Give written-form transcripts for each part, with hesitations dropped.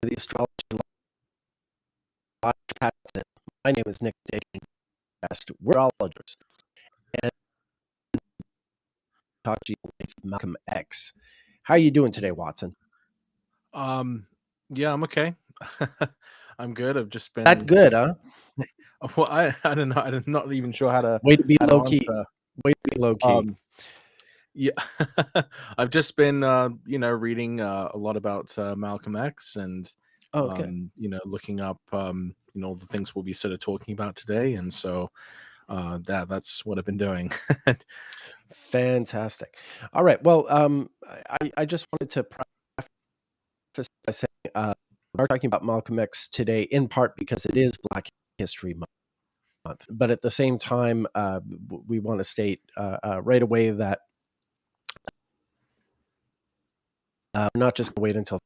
the Astrology Livestream. My name is Nick Dagan. We're Astrologers, and talk to you with Malcolm X. How are you doing today, Watson? Yeah, I'm okay. I'm good. I've just That been good, huh? well, I don't know. I'm not even sure Way to be how to low key. answer. Way to be low key. Um, yeah, I've just been reading a lot about Malcolm X and Oh, good. looking up the things we'll be sort of talking about today, and so that's what I've been doing. Fantastic. All right. Well, I just wanted to preface by saying we're talking about Malcolm X today, in part because it is Black History Month, but at the same time, we want to state right away that we're not just going to wait until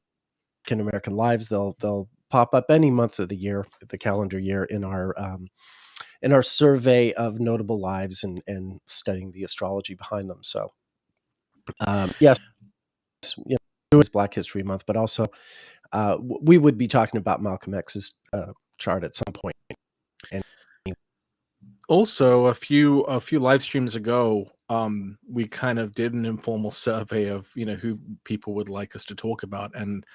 African American lives. They'll pop up any month of the year, the calendar year, in our survey of notable lives and studying the astrology behind them. So, yes, it was Black History Month, but also we would be talking about Malcolm X's chart at some point. And Also, a few live streams ago, we kind of did an informal survey of who people would like us to talk about, and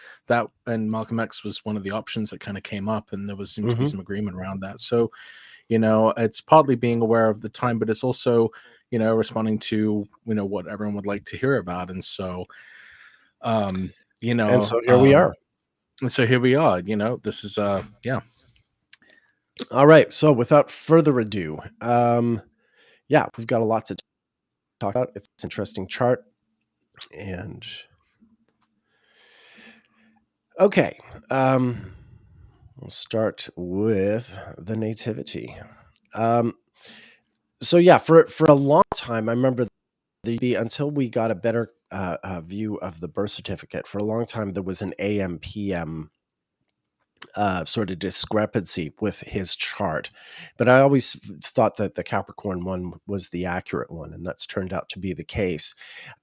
Malcolm X was one of the options that kind of came up, and there was seemed to be Mhm. some agreement around that. So it's partly being aware of the time, but it's also responding to what everyone would like to hear about, and so um, you And know so here we um, are. and so here we are. This is yeah. All right. So without further ado, yeah, we've got a lot to talk about. It's an interesting chart. And okay, we'll start with the nativity. Um, so yeah, for a long time, I remember until we got a better view of the birth certificate. For a long time, there was an AM/PM sort of discrepancy with his chart, but I always thought that the Capricorn one was the accurate one, and that's turned out to be the case.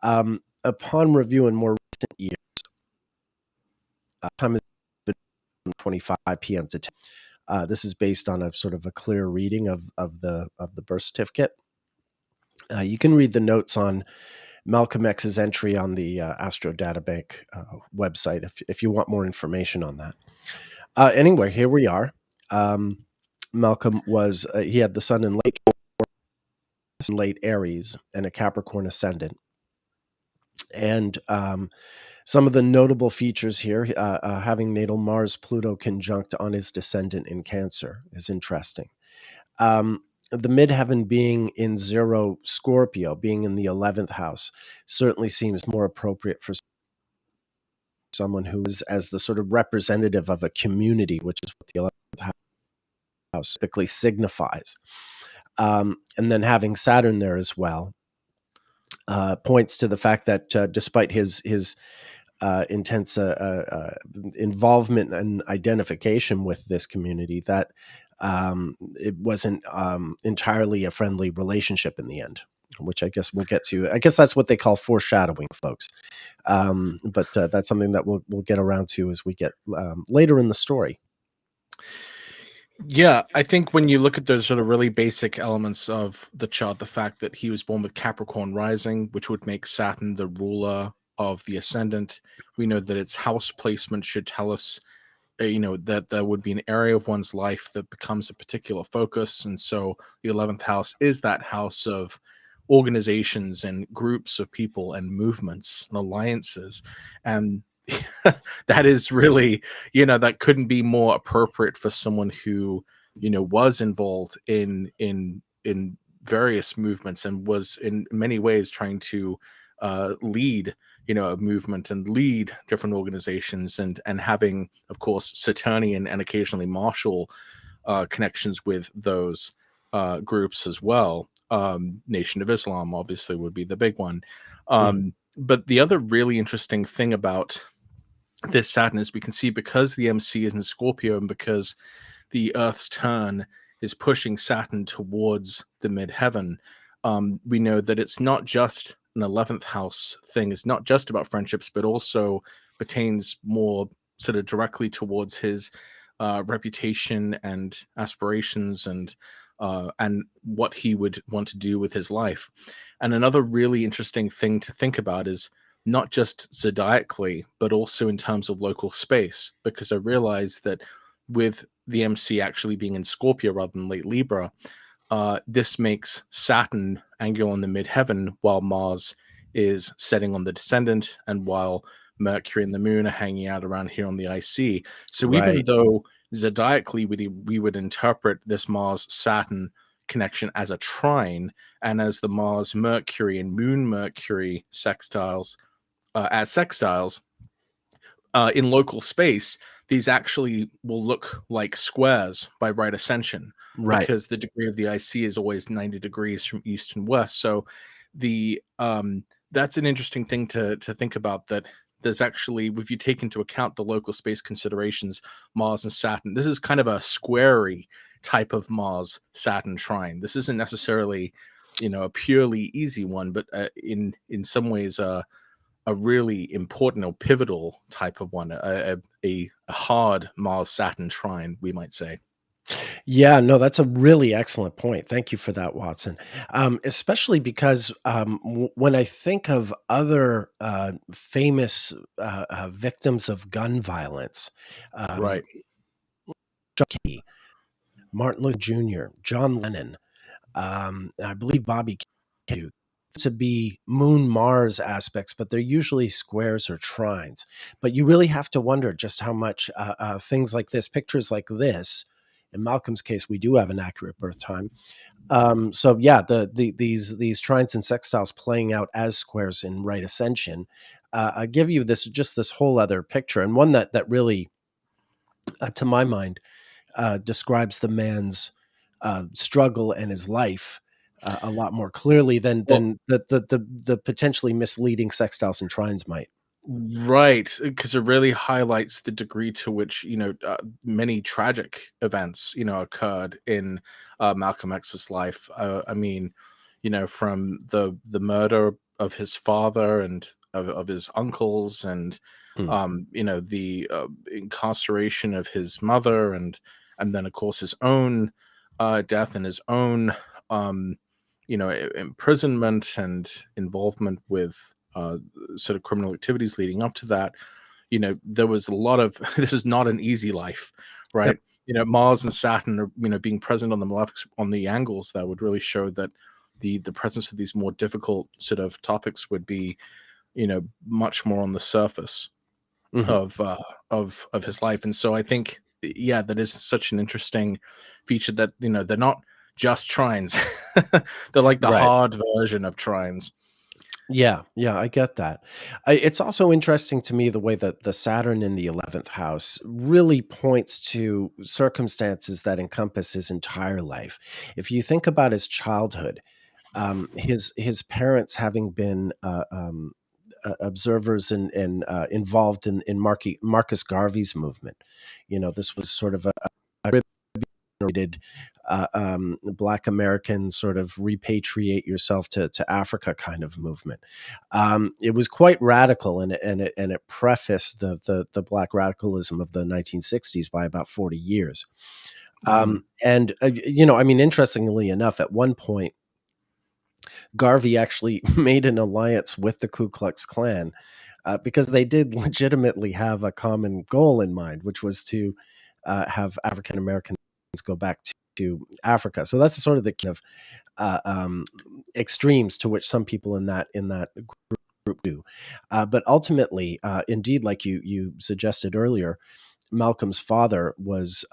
Upon review in more recent years, time has been 25 p.m. to 10. This is based on a sort of a clear reading of the birth certificate. You can read the notes on Malcolm X's entry on the Astro Databank website if you want more information on that. Anyway, here we are. Malcolm was he had the sun in late Aries and a Capricorn ascendant, and some of the notable features here, having natal Mars Pluto conjunct on his descendant in Cancer is interesting. The midheaven being in 0 Scorpio, being in the 11th house, certainly seems more appropriate for someone who is as the sort of representative of a community, which is what the 11th house typically signifies. And then having Saturn there as well points to the fact that despite his intense involvement and identification with this community, that it wasn't entirely a friendly relationship in the end, which I guess we'll get to. I guess that's what they call foreshadowing, folks. But that's something that we'll get around to as we get later in the story. Yeah, I think when you look at those sort of really basic elements of the chart, the fact that he was born with Capricorn rising, which would make Saturn the ruler of the ascendant, we know that its house placement should tell us, that there would be an area of one's life that becomes a particular focus. And so the 11th house is that house of organizations and groups of people and movements and alliances. And that is really, that couldn't be more appropriate for someone who, was involved in various movements and was in many ways trying to lead a movement and lead different organizations, and having, of course, Saturnian and occasionally martial connections with those groups as well. Nation of Islam obviously would be the big one. But the other really interesting thing about this Saturn is we can see, because the MC is in Scorpio and because the Earth's turn is pushing Saturn towards the midheaven, we know that it's not just an 11th house thing. It's not just about friendships, but also pertains more sort of directly towards his reputation and aspirations and what he would want to do with his life. And another really interesting thing to think about is not just zodiacally, but also in terms of local space, because I realized that with the MC actually being in Scorpio rather than late Libra, this makes Saturn angular in the midheaven while Mars is setting on the descendant and while Mercury and the Moon are hanging out around here on the IC. So even Right. though zodiacally we would interpret this Mars Saturn connection as a trine, and as the Mars Mercury and Moon Mercury sextiles as sextiles, in local space, these actually will look like squares by right ascension, Right. because the degree of the IC is always 90 degrees from east and west. So the that's an interesting thing to think about, that there's actually, if you take into account the local space considerations, Mars and Saturn, this is kind of a squarey type of Mars Saturn trine. This isn't necessarily, a purely easy one, but in some ways a really important or pivotal type of one, a hard Mars Saturn trine, we might say. Yeah, no, that's a really excellent point. Thank you for that, Watson. Especially because when I think of other famous victims of gun violence, um, Right. John Kennedy, Martin Luther Jr., John Lennon, I believe Bobby Kennedy, to be Moon Mars aspects, but they're usually squares or trines. But you really have to wonder just how much things like this, pictures like this. In Malcolm's case, we do have an accurate birth time. So yeah, these trines and sextiles playing out as squares in right ascension give you this whole other picture, and one that really, to my mind, describes the man's struggle and his life a lot more clearly than Well, the potentially misleading sextiles and trines might. right, because it really highlights the degree to which, many tragic events, occurred in Malcolm X's life. I mean, from the murder of his father and of his uncles, and Mm, the incarceration of his mother, and then of course his own death and his own um, imprisonment and involvement with sort of criminal activities leading up to that. There was a lot of this is not an easy life, yep. right? Mars and Saturn are, being present on the malefics, on the angles that would really show that the presence of these more difficult sort of topics would be, much more on the surface Mhm. of his life. And so I think, yeah, that is such an interesting feature, that they're not just trines. They're like the Right. hard version of trines. Yeah, yeah, I get that. It's also interesting to me the way that the Saturn in the 11th house really points to circumstances that encompass his entire life. If you think about his childhood, his parents having been observers and involved in Marcus Garvey's movement. This was sort of a Black American sort of repatriate yourself to Africa kind of movement. It was quite radical, and it prefaced the Black radicalism of the 1960s by about 40 years. Mm, Interestingly enough, at one point, Garvey actually made an alliance with the Ku Klux Klan because they did legitimately have a common goal in mind, which was to have African Americans go back to Africa. So that's sort of the kind of extremes to which some people in that group do. But ultimately, indeed, like you suggested earlier, Malcolm's father was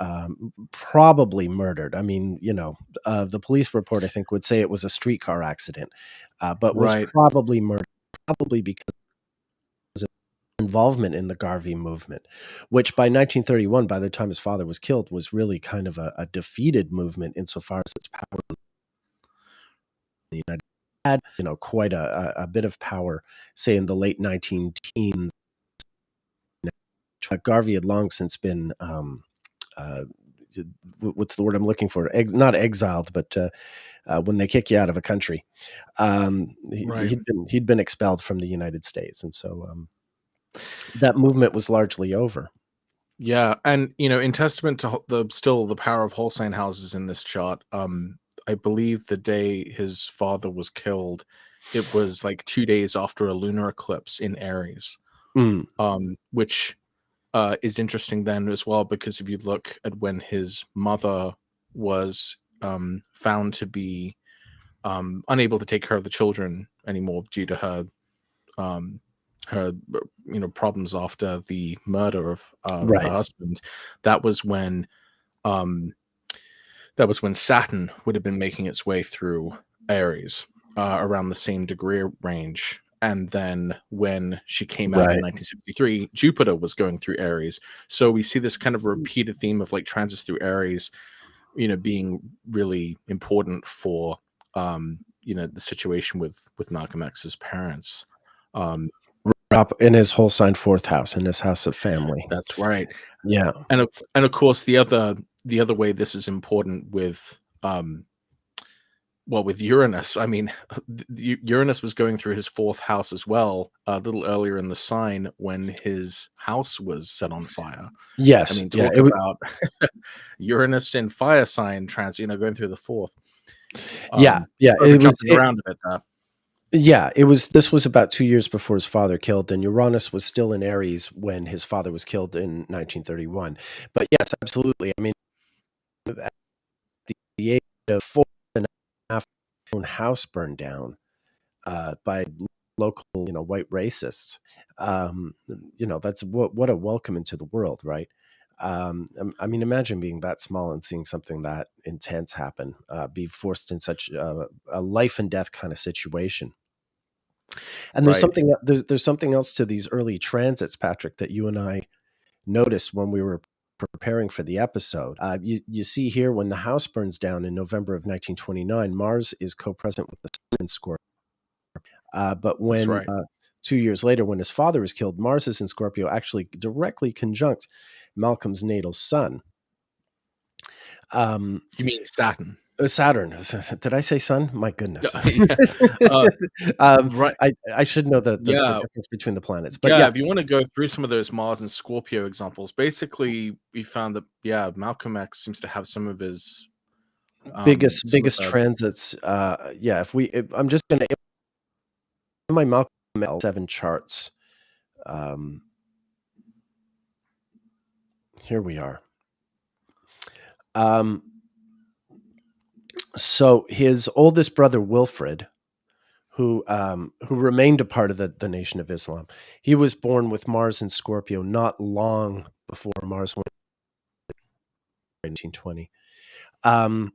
probably murdered. I mean, the police report, I think, would say it was a streetcar accident, but was right. probably murdered, probably because of involvement in the Garvey movement, which by 1931, by the time his father was killed, was really kind of a defeated movement insofar as its power in the United States had, quite a bit of power, say in the late 19 teens. Garvey had long since been uh, what's the word I'm looking for? Not exiled, but when they kick you out of a country, Right. he'd been expelled from the United States, and so that movement was largely over. Yeah, and in testament to the power of whole sign houses in this chart, I believe the day his father was killed, it was like 2 days after a lunar eclipse in Aries, Mm, which is interesting then as well, because if you look at when his mother was found to be unable to take care of the children anymore due to um, her problems after the murder of her right, husband, that was when um, Saturn would have been making its way through Aries around the same degree range. And then when she came out in right. 1963, Jupiter was going through Aries. So we see this kind of repeated theme of like transits through Aries, being really important for the situation with Malcolm X's parents. Um, Up in his whole sign fourth house, in his house of family. that's right. Yeah. And of course the other way this is important with with Uranus. I mean, Uranus was going through his fourth house as well, a little earlier in the sign when his house was set on fire. I Yes. mean, Yeah. talk about Uranus in fire sign going through the fourth. Yeah. Yeah. Sorry for jumping around a bit there. Yeah, this was about 2 years before his father killed, and Uranus was still in Aries when his father was killed in 1931. But yes, absolutely. I mean, at the age of 4 and a half, his own house burned down by local, white racists. Um, that's what a welcome into the world, right? I mean, imagine being that small and seeing something that intense happen, be forced in such a life and death kind of situation. And there's Right. something there's something else to these early transits, Patrick, that you and I noticed when we were preparing for the episode. You see here when the house burns down in November of 1929, Mars is co-present with the Sun in Scorpio. But That's when right. 2 years later, when his father is killed, Mars is in Scorpio, actually directly conjunct Malcolm's natal sun. Um, You mean Saturn? Saturn. Did I say sun? My goodness. Yeah. Uh, um, right. I should know the Yeah. difference between the planets, but Yeah, yeah, if you wanna go through some of those Mars and Scorpio examples, basically, we found that, yeah, Malcolm X seems to have some of biggest the transits. Yeah, I'm just gonna in my Malcolm L7 charts. Um, here we are. Um, so his oldest brother Wilfred, who remained a part of the Nation of Islam, he was born with Mars in Scorpio not long before Mars went in 1920. Um,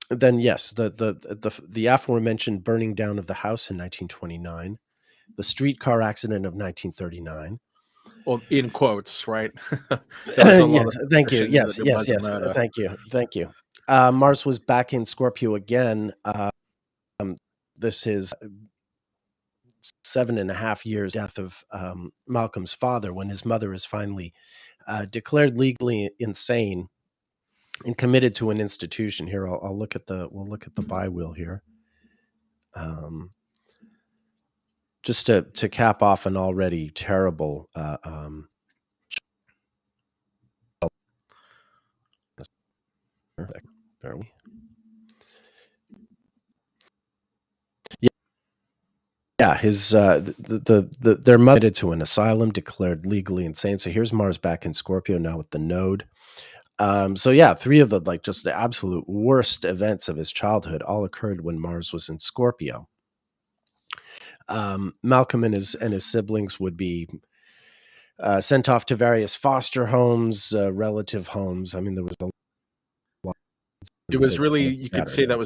then yes, the aforementioned burning down of the house in 1929, the streetcar accident of 1939. well, in quotes, right? There was a lot Yes, of thank you. suspicion that Yes, it yes, was a yes. murder. Thank you, thank you. Mars was back in Scorpio again. This is 7.5 years death of Malcolm's father when his mother is finally declared legally insane and committed to an institution. Here, we'll look at the bi wheel here. Just to cap off an already terrible bear with me. Yeah, his their mother to an asylum, declared legally insane. So here's Mars back in Scorpio now with the node. So yeah, three of the just the absolute worst events of his childhood all occurred when Mars was in Scorpio. Malcolm and his siblings would be sent off to various foster homes, relative homes. I mean, there was a lot It that was they really, kind of you could scattered. say that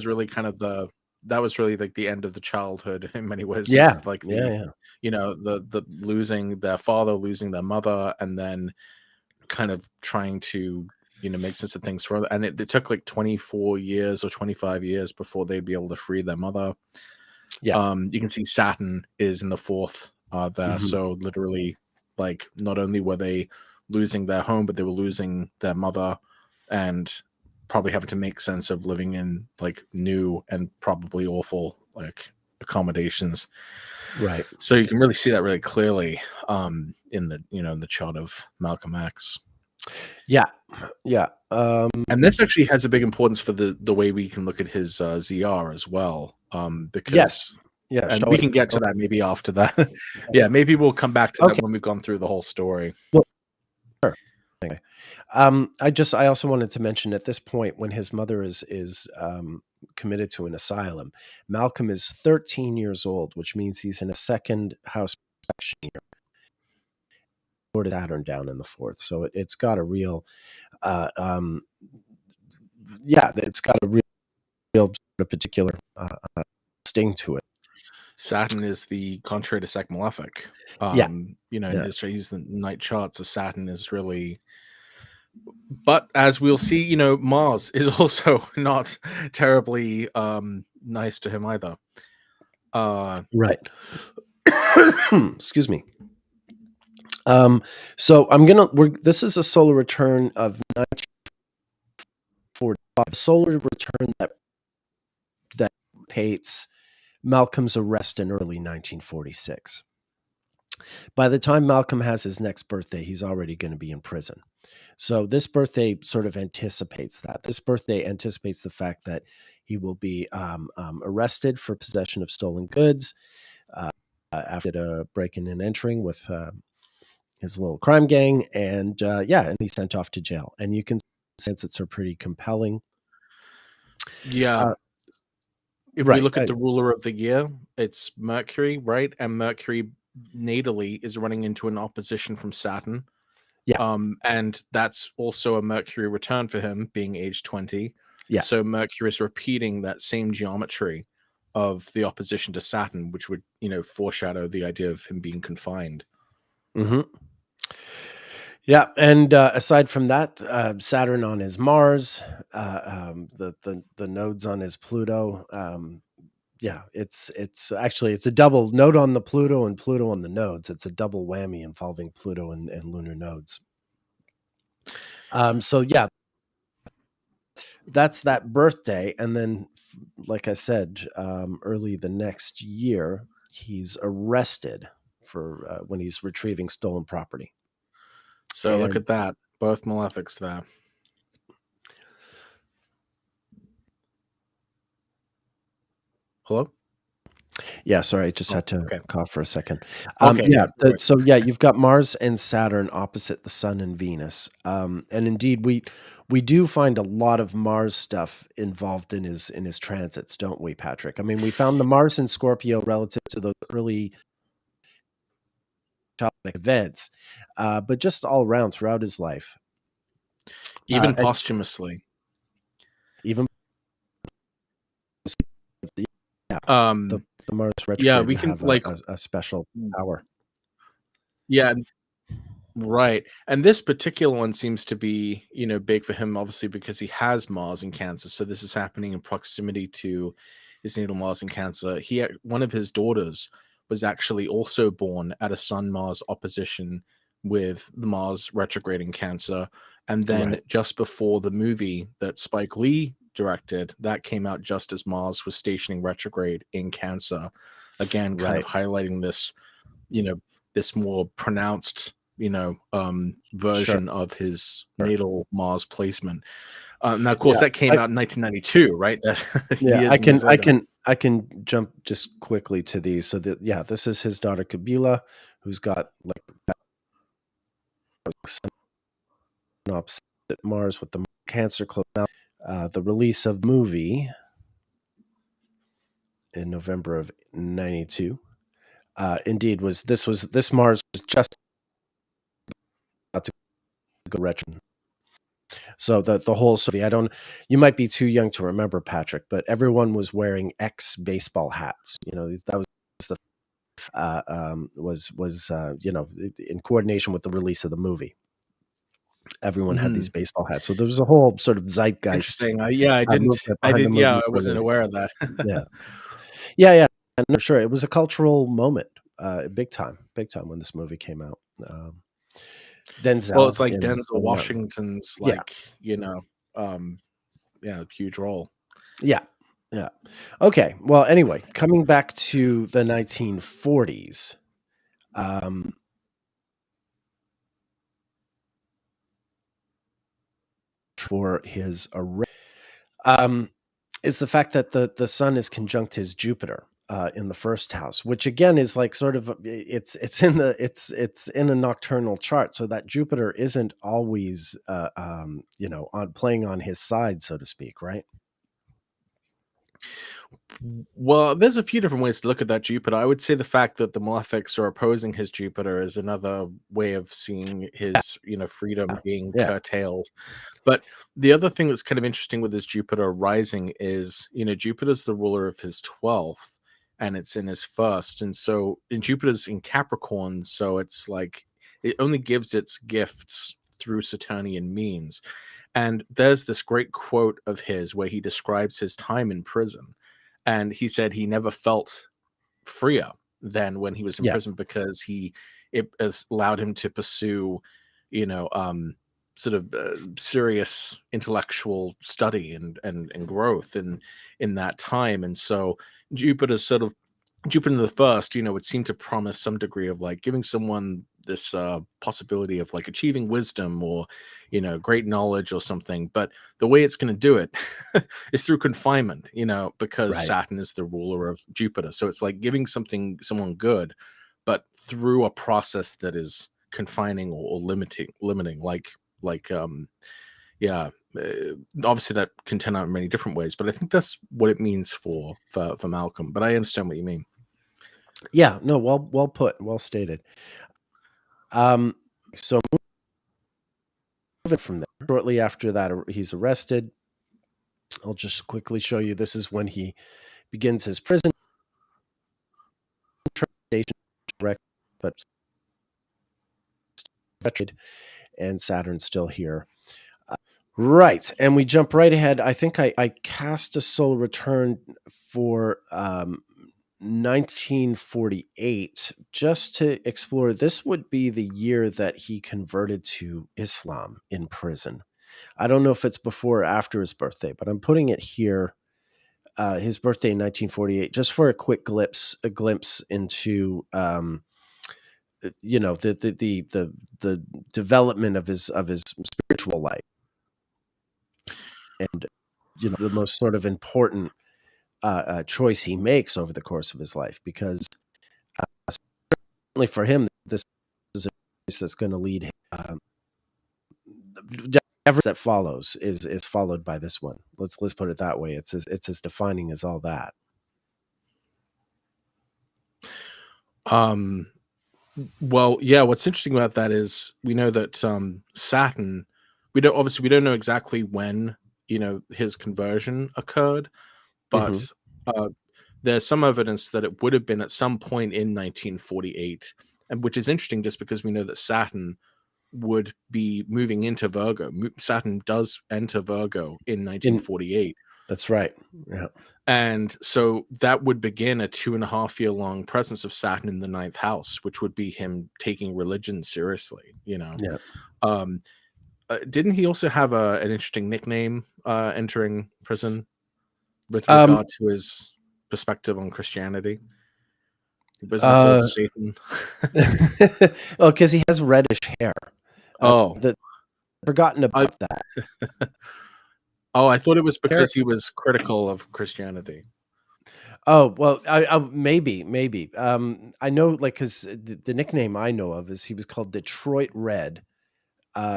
was really like the end of the childhood in many ways. Yeah, Is like yeah, yeah. the losing their father, losing their mother, and then kind of trying to make sense of things for, and it took like 24 years or 25 years before they'd be able to free their mother. Yeah. You can see Saturn is in the fourth there, Mhm. so literally, like, not only were they losing their home, but they were losing their mother, and probably having to make sense of living in like new and probably awful like accommodations. Right. So you can really see that really clearly in the in the chart of Malcolm X. Yeah, yeah. And this actually has a big importance for the way we can look at his ZR as well, Yes. because Yeah, and show we it. can get to that maybe after that. Yeah, maybe we'll come back to that Okay. when we've gone through the whole story. Well, sure. Anyway, I also wanted to mention at this point when his mother is committed to an asylum, Malcolm is 13 years old, which means he's in a second house protection year. Lord Saturn down in the fourth, so it's got a real, uh, um, yeah, it's got a real sort of particular sting to it. Saturn is the contrary to Sec Malefic. Yeah, In yeah, history, he's the night chart, so Saturn is really. But as we'll see, Mars is also not terribly nice to him either. right. Excuse me. So this is a solar return of 1945. Solar return that dates Malcolm's arrest in early 1946. By the time Malcolm has his next birthday, he's already going to be in prison. So this birthday sort of anticipates that. This birthday anticipates the fact that he will be arrested for possession of stolen goods after a breaking and entering with his little crime gang, and and he's sent off to jail. And you can sense it's a pretty compelling. Yeah. Uh, If we right. look at the ruler of the year, it's Mercury, right? And Mercury natally is running into an opposition from Saturn. Yeah. And that's also a Mercury return for him, being age 20. Yeah. So Mercury is repeating that same geometry of the opposition to Saturn, which would, foreshadow the idea of him being confined. Mm-hmm. Yeah, and aside from that, Saturn on his Mars, the nodes on his Pluto. Yeah, it's a double node on the Pluto and Pluto on the nodes. It's a double whammy involving Pluto and lunar nodes. So yeah, that's that birthday, and then, like I said, early the next year, he's arrested for when he's retrieving stolen property. So look And at that. Both malefics there. Hello? yeah, sorry, I just Oh, had to okay. cough for a second. Okay, yeah. No worries. So yeah, you've got Mars and Saturn opposite the Sun and Venus, and indeed we do find a lot of Mars stuff involved in his transits, don't we, Patrick? I mean, we found the Mars in Scorpio relative to those early childhood events, but just all around throughout his life, Even and posthumously. even yeah, the Um, the Mars yeah, retrograde we would can have like a special power. yeah, right. And this particular one seems to be, big for him, obviously, because he has Mars in Cancer. So this is happening in proximity to his natal Mars in Cancer. One of his daughters was actually also born at a Sun Mars opposition with the Mars retrograde in Cancer. And then Right, just before the movie that Spike Lee directed, that came out just as Mars was stationing retrograde in Cancer. Again, kind of right, highlighting this, this more pronounced sure. version of his natal Mars placement. Now, of course, Yeah, that came out in 1992, right? That yeah, years and years later. I can jump just quickly to these. So that yeah, this is his daughter Kabila, who's got like Sun opposite Mars with the Cancer close out. The release of the movie in November of '92. Indeed, this Mars was just about to go retro. So the whole Soviet, I don't. You might be too young to remember, Patrick, but everyone was wearing X baseball hats. That was the in coordination with the release of the movie. Everyone had these Mhm. baseball hats, so there was a whole sort of zeitgeist Interesting. movement behind the yeah, movie I wasn't release. aware of that. Yeah, yeah. No, sure, it was a cultural moment, big time when this movie came out. Well, it's Denzel, like Denzel pointing out, Washington's yeah, um, huge role. yeah, yeah. Okay, well, anyway, coming back to the 1940s. Um, for his array is the fact that the sun is conjunct his Jupiter in the first house, which again is like sort of it's in a nocturnal chart, so that Jupiter isn't always on playing on his side, so to speak, right? Well, there's a few different ways to look at that Jupiter. I would say the fact that the malefics are opposing his Jupiter is another way of seeing his, freedom being Yeah, curtailed. But the other thing that's kind of interesting with his Jupiter rising is, Jupiter's the ruler of his 12th and it's in his first. And so in Jupiter's in Capricorn, so it's like it only gives its gifts through Saturnian means. And there's this great quote of his where he describes his time in prison. And he said he never felt freer than when he was in yeah, prison because it has allowed him to pursue, you know, sort of serious intellectual study and growth in that time. And so Jupiter's sort of Jupiter the first, would seem to promise some degree of like giving someone this possibility of like achieving wisdom or, great knowledge or something. But the way it's going to do it is through confinement, because right. Saturn is the ruler of Jupiter. So it's like giving someone good, but through a process that is confining or limiting, yeah. Obviously, that can turn out in many different ways, but I think that's what it means for Malcolm. But I understand what you mean. Yeah, no, well put, well stated. So moving from there, shortly after that, he's arrested. I'll just quickly show you. This is when he begins his prison station, but and Saturn's still here. Right, and we jump right ahead. I think I cast a solar return for 1948 just to explore. This would be the year that he converted to Islam in prison. I don't know if it's before or after his birthday, but I'm putting it here. His birthday in 1948, just for a quick glimpse into the development of his spiritual life, and the most sort of important choice he makes over the course of his life, because certainly for him, this is a choice that's going to lead him. Everything that follows is followed by this one. Let's put it that way. It's as defining as all that. Well, yeah, what's interesting about that is we know that Saturn, we don't know exactly when, his conversion occurred, Mm-hmm. but uh, there's some evidence that it would have been at some point in 1948, and which is interesting just because we know that Saturn would be moving into Virgo. Saturn does enter Virgo in 1948. That's right. Yeah. And so that would begin a 2.5 year long presence of Saturn in the ninth house, which would be him taking religion seriously, Yeah. Um, didn't he also have an interesting nickname entering prison with Um, regard to his perspective on Christianity? Wasn't it called uh, Satan? well, because he has reddish hair. Oh, Forgotten I about that. I thought it was Hair. because he was critical of Christianity. Oh well, maybe. I know, like, because the nickname I know of is he was called Detroit Red,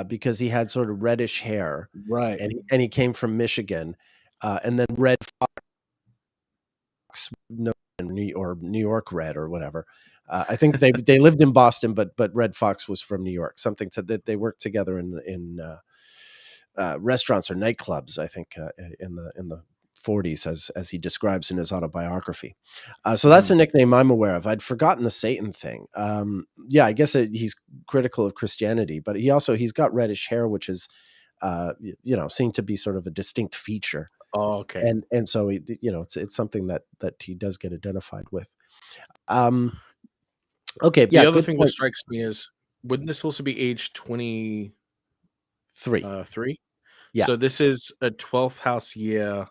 because he had sort of reddish hair, Right. and he came from Michigan, and then Red Fox, no, New York Red or whatever. I think they lived in Boston, but Red Fox was from New York. Something to that they worked together in restaurants or nightclubs, I think, in the 40s, as he describes in his autobiography. So that's Mhm. the nickname I'm aware of. I'd forgotten the Satan thing. Yeah, I guess he's critical of Christianity, but he's got reddish hair, which is seen to be sort of a distinct feature, Oh, okay. and so it's something that he does get identified with. Um, okay, The yeah, other good thing that point. strikes me is, wouldn't this also be age 23? 3. Yeah, So this is a 12th house year,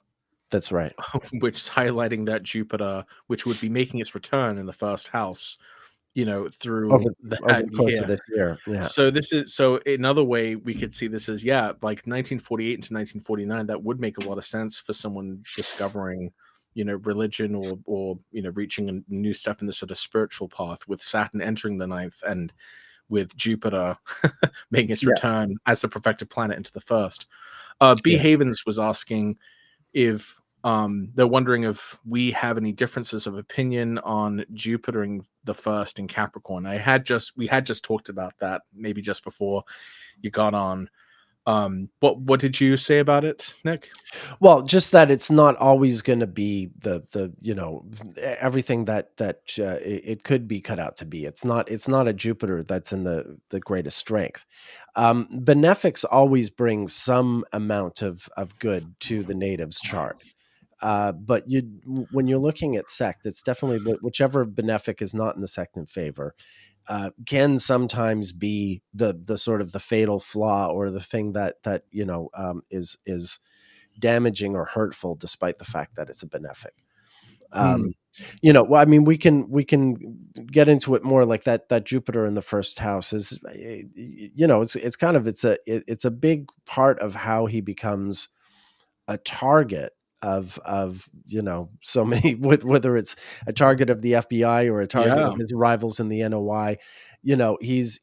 that's right. which is highlighting that Jupiter, which would be making its return in the first house. through over that the course of year. this year. Yeah. So another way we could see this is, yeah, like 1948 to 1949, that would make a lot of sense for someone discovering, religion, or reaching a new step in the sort of spiritual path, with Saturn entering the ninth and with Jupiter making its Yeah. return as the perfected planet into the first. B. Yeah. Havens was asking if they're wondering if we have any differences of opinion on Jupiter in the first in Capricorn. We had just talked about that maybe just before you got on. What did you say about it, Nick? Well, just that it's not always going to be the everything that it could be cut out to be. It's not a Jupiter that's in the greatest strength. Benefics always brings some amount of good to the native's chart. But when you're looking at sect, it's definitely whichever benefic is not in the sect in favor can sometimes be the sort of the fatal flaw, or the thing that is damaging or hurtful, despite the fact that it's a benefic. Hmm. Well, I mean, we can get into it more, like that Jupiter in the first house is, it's a big part of how he becomes a target of so many, whether it's a target of the FBI or a target Yeah, of his rivals in the NOI. He's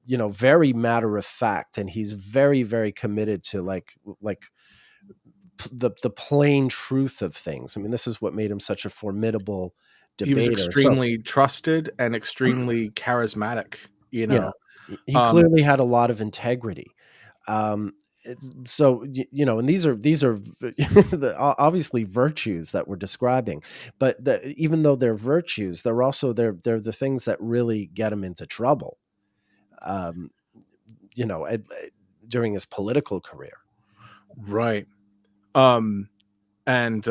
very matter of fact, and he's very, very committed to like the plain truth of things. I mean, this is what made him such a formidable he was debater. So extremely trusted and extremely charismatic. yeah, he Um, clearly had a lot of integrity. So and these are obviously virtues that we're describing, but even though they're virtues, they're the things that really get him into trouble. Um, during his political career. right. Um, and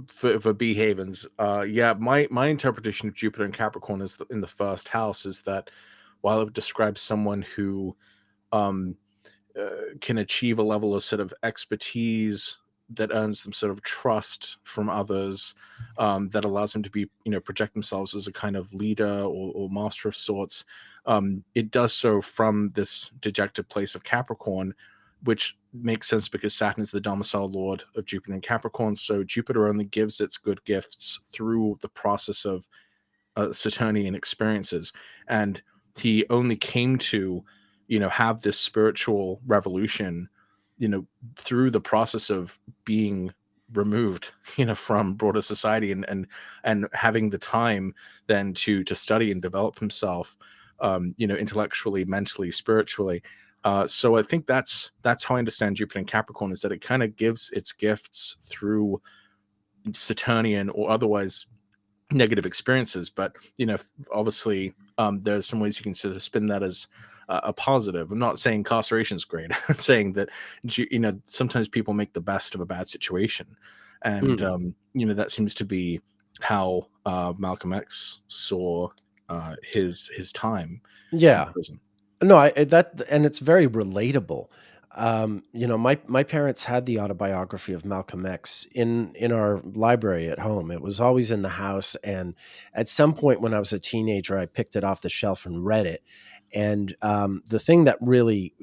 for B. Havens, yeah, my interpretation of Jupiter and Capricorn is in the first house is that while it describes someone who um, can achieve a level of sort of expertise that earns them sort of trust from others, that allows them to be, project themselves as a kind of leader or master of sorts. It does so from this dejected place of Capricorn, which makes sense because Saturn is the domicile lord of Jupiter and Capricorn. So Jupiter only gives its good gifts through the process of Saturnian experiences, and he only came to, have this spiritual revolution, through the process of being removed, from broader society, and having the time then to study and develop himself, intellectually, mentally, spiritually. So I think that's how I understand Jupiter and Capricorn, is that it kind of gives its gifts through Saturnian or otherwise negative experiences. But obviously, there's some ways you can sort of spin that as a positive. I'm not saying incarceration is great. I'm saying that sometimes people make the best of a bad situation, and Mm. that seems to be how Malcolm X saw his time in Yeah. prison. No, that, and it's very relatable. My parents had the autobiography of Malcolm X in our library at home. It was always in the house, and at some point when I was a teenager, I picked it off the shelf and read it. And the thing that really,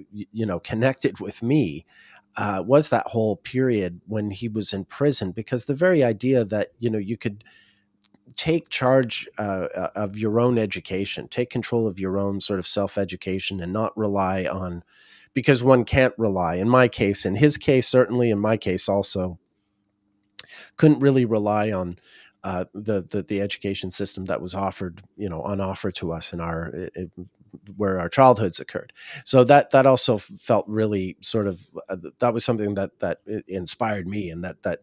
connected with me was that whole period when he was in prison, because the very idea that you could take charge of your own education, take control of your own sort of self education, and not rely on, because one can't rely. In my case, in his case, certainly, in my case also, couldn't really rely on the education system that was offered, on offer to us in where our childhoods occurred. So that also felt really sort of that was something that inspired me, and that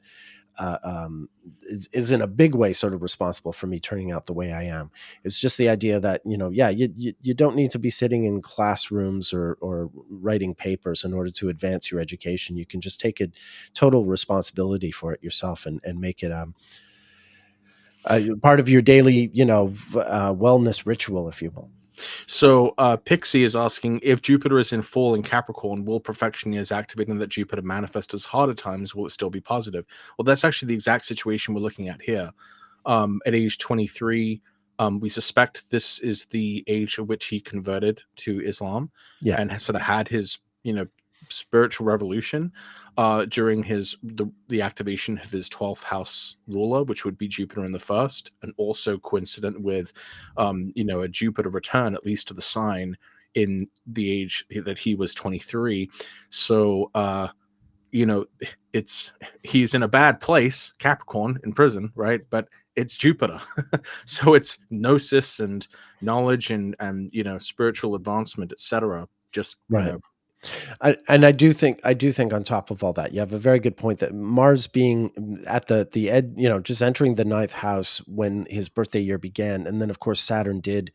is in a big way sort of responsible for me turning out the way I am. It's just the idea that, yeah, you don't need to be sitting in classrooms or writing papers in order to advance your education. You can just take a total responsibility for it yourself, and make it part of your daily, wellness ritual, if you will. So Pixie is asking, if Jupiter is in fall in Capricorn, will perfection is activating that Jupiter manifest as harder times? Will it still be positive? Well, that's actually the exact situation we're looking at here. at age 23. We suspect this is the age at which he converted to Islam Yeah. and has sort of had his, spiritual revolution during the activation of his 12th house ruler, which would be Jupiter in the first, and also coincident with, a Jupiter return, at least to the sign in the age that he was 23. So, you know, he's in a bad place, Capricorn, in prison, right? But it's Jupiter. So it's gnosis and knowledge and spiritual advancement, etc. Just Right. And I do think on top of all that, you have a very good point that Mars being at the ed, just entering the ninth house when his birthday year began, and then of course Saturn did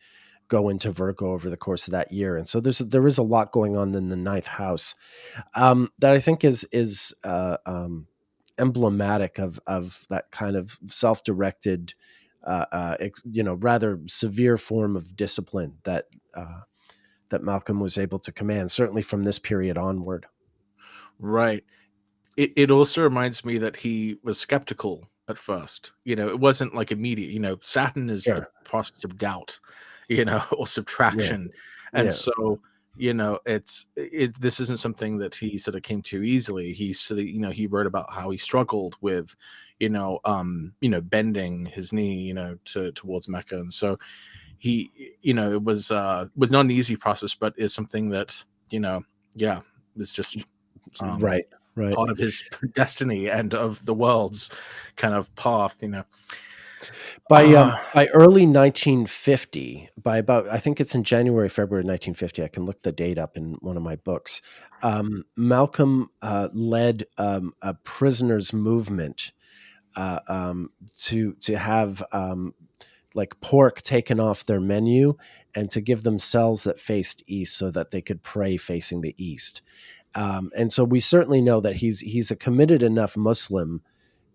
go into Virgo over the course of that year, and so there is a lot going on in the ninth house that I think is emblematic of that kind of self-directed, rather severe form of discipline that Malcolm was able to command, certainly from this period onward. right. It also reminds me that he was skeptical at first. It wasn't like immediate. Saturn is the Sure. process of doubt, or Yeah. subtraction, and Yeah. so this isn't something that he sort of came to easily. He sort of he wrote about how he struggled with bending his knee towards Mecca, and so he it was not an easy process, but is something that yeah, was just um Right. Right. part of his destiny and of the world's kind of path. By early 1950, by about I think it's in January, February 1950. I can look the date up in one of my books. Malcolm led a prisoners' movement to have like pork taken off their menu and to give them cells that faced east so that they could pray facing the east. And so we certainly know that he's a committed enough Muslim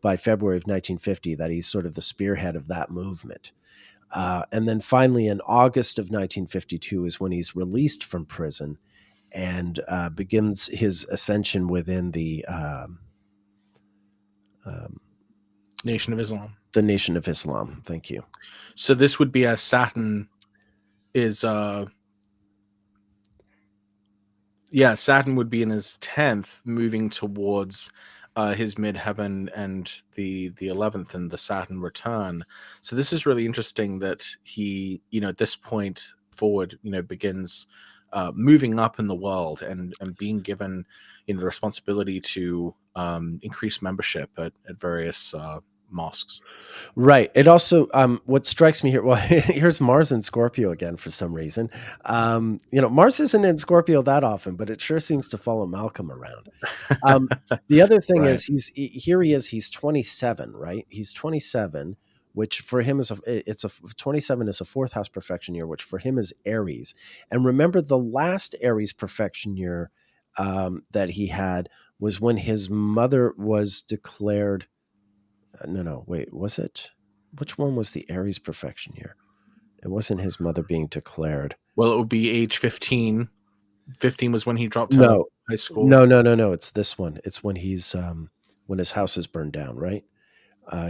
by February of 1950 that he's sort of the spearhead of that movement. And then finally, in August of 1952 is when he's released from prison and begins his ascension within Nation of Islam. the Nation of Islam. Thank you. So this would be as Saturn is Saturn would be in his 10th, moving towards his midheaven and the 11th and the Saturn return. So this is really interesting that he, at this point forward, begins moving up in the world and being given the responsibility to increase membership at various mosques. Right. It also what strikes me here. Well, here's Mars in Scorpio again for some reason. Mars isn't in Scorpio that often, but it sure seems to follow Malcolm around. The other thing Right. is here he is. He's 27, right? He's 27, which for him is 27 is a fourth house perfection year, which for him is Aries. And remember, the last Aries perfection year that he had was when his mother was declared. No, wait, was it? Which one was the Aries perfection year? It wasn't his mother being declared. Well, it would be age 15. 15 was when he dropped out of No, high school. no. It's this one. It's when when his house is burned down, right?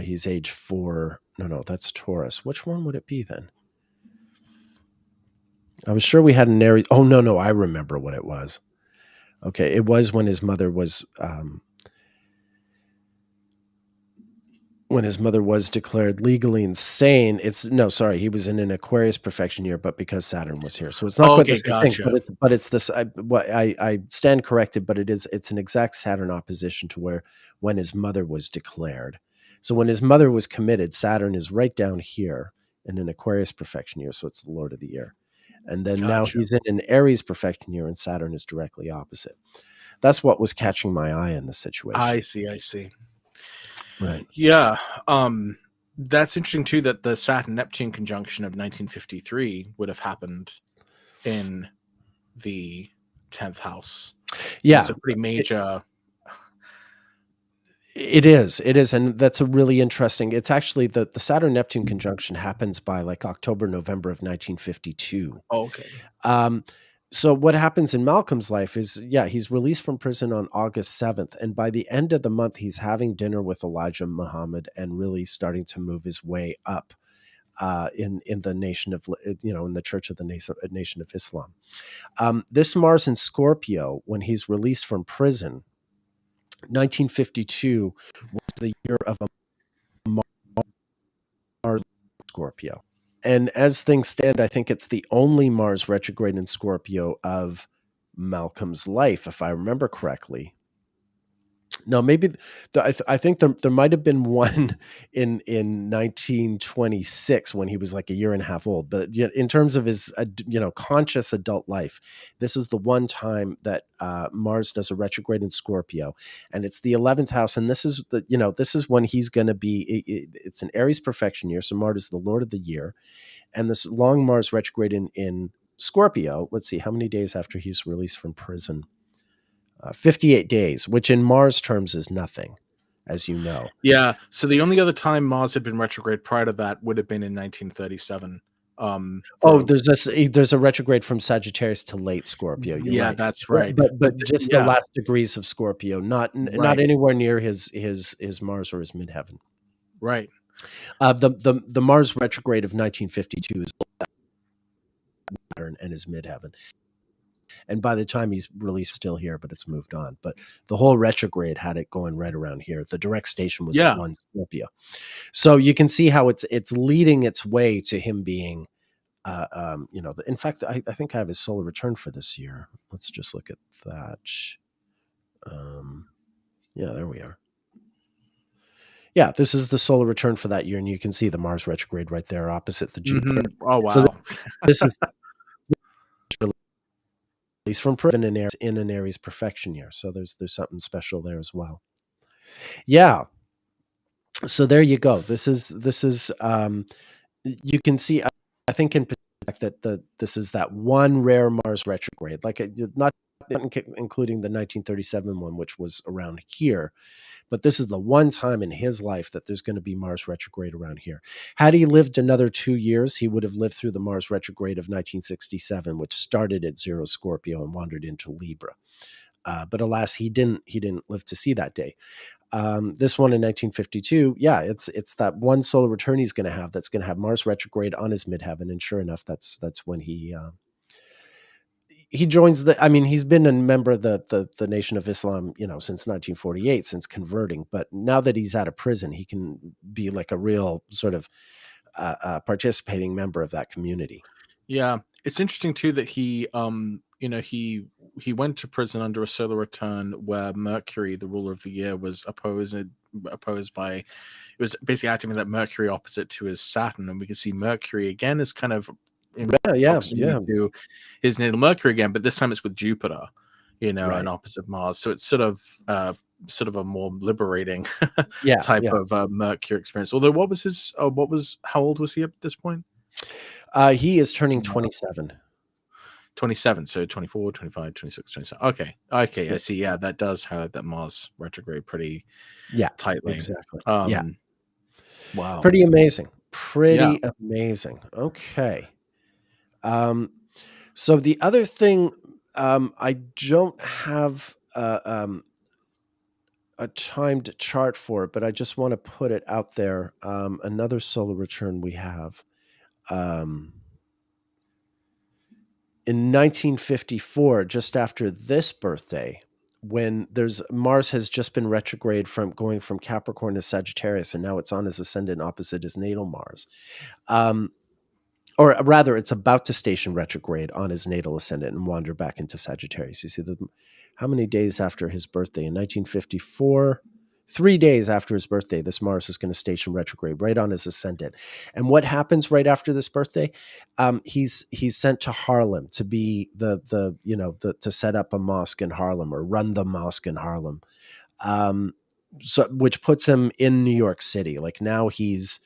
He's age 4. No, that's Taurus. Which one would it be then? I was sure we had an Aries. Oh, no, I remember what it was. Okay, it was when his mother was declared legally insane. He was in an Aquarius perfection year, but because Saturn was here, so it's not quite the Okay, same thing. gotcha. But it's this. I stand corrected, but it's an exact Saturn opposition to where when his mother was declared. So when his mother was committed, Saturn is right down here in an Aquarius perfection year, so it's the Lord of the year. And then now Gotcha. he's in an Aries perfection year, and Saturn is directly opposite. That's what was catching my eye in this situation. I see. Right. Yeah. That's interesting too that the Saturn Neptune conjunction of 1953 would have happened in the 10th house. Yeah. It's a pretty major. It is, and that's a really interesting. It's actually the Saturn Neptune conjunction happens by like October, November of 1952. Oh, okay. So what happens in Malcolm's life is, yeah, he's released from prison on August 7th, and by the end of the month, he's having dinner with Elijah Muhammad and really starting to move his way up in the nation of, in the Church of the Nation of Islam. This Mars in Scorpio, when he's released from prison, 1952 was the year of a Mars Scorpio. And as things stand, I think it's the only Mars retrograde in Scorpio of Malcolm's life, if I remember correctly. No, maybe I think there might have been one in 1926 when he was like a year and a half old. But in terms of his conscious adult life, this is the one time that Mars does a retrograde in Scorpio, and it's the 11th house. And this is this is when he's going to be. It's an Aries perfection year, so Mars is the Lord of the year, and this long Mars retrograde in Scorpio. Let's see, how many days after he's released from prison? 58 days, which in Mars terms is nothing, as you know. Yeah. So the only other time Mars had been retrograde prior to that would have been in 1937. There's a retrograde from Sagittarius to late Scorpio. You're Yeah, right, that's right. but just the Yeah, last degrees of Scorpio, not right, anywhere near his Mars or his midheaven. right. The Mars retrograde of 1952 is Saturn and his midheaven. And by the time he's released, still here, but it's moved on. But the whole retrograde had it going right around here. The direct station was Yeah. at 1 Scorpio. So you can see how it's leading its way to him being, in fact, I think I have his solar return for this year. Let's just look at that. Yeah, there we are. Yeah, this is the solar return for that year, and you can see the Mars retrograde right there opposite the Jupiter. Mm-hmm. Oh, wow. So this is released from prison in an Aries perfection year. So there's something special there as well. Yeah. So there you go. This is you can see, I think in that this is that one rare Mars retrograde, like not including the 1937 one, which was around here, but this is the one time in his life that there's going to be Mars retrograde around here. Had he lived another 2 years, he would have lived through the Mars retrograde of 1967, which started at 0 Scorpio and wandered into Libra. But alas, he didn't live to see that day. This one in 1952, yeah, it's that one solar return he's going to have that's going to have Mars retrograde on his midheaven, and sure enough, that's when he joins the. I mean, he's been a member of the Nation of Islam, since 1948, since converting. But now that he's out of prison, he can be like a real sort of participating member of that community. Yeah, it's interesting too that he went to prison under a solar return where Mercury, the ruler of the year, was opposed by, it was basically acting with that Mercury opposite to his Saturn, and we can see Mercury again is kind of in proximity to his natal Mercury again, but this time it's with Jupiter, Right. and opposite Mars. So it's sort of a more liberating type of Mercury experience. Although, how old was he at this point? He is turning 27. 27, so 24, 25, 26, 27. Okay, I see. Yeah, that does highlight that Mars retrograde pretty tightly. Exactly. Wow. Pretty amazing. Amazing. Okay. So the other thing, I don't have a timed chart for it, but I just want to put it out there. Another solar return we have. In 1954, just after this birthday, when Mars has just been retrograde from going from Capricorn to Sagittarius, and now it's on his ascendant opposite his natal Mars. Or rather, it's about to station retrograde on his natal ascendant and wander back into Sagittarius. You see, how many days after his birthday? In 1954, 3 days after his birthday, this Mars is going to station retrograde right on his ascendant. And what happens right after this birthday? He's sent to Harlem to be to set up a mosque in Harlem or run the mosque in Harlem. So which puts him in New York City. Like now he's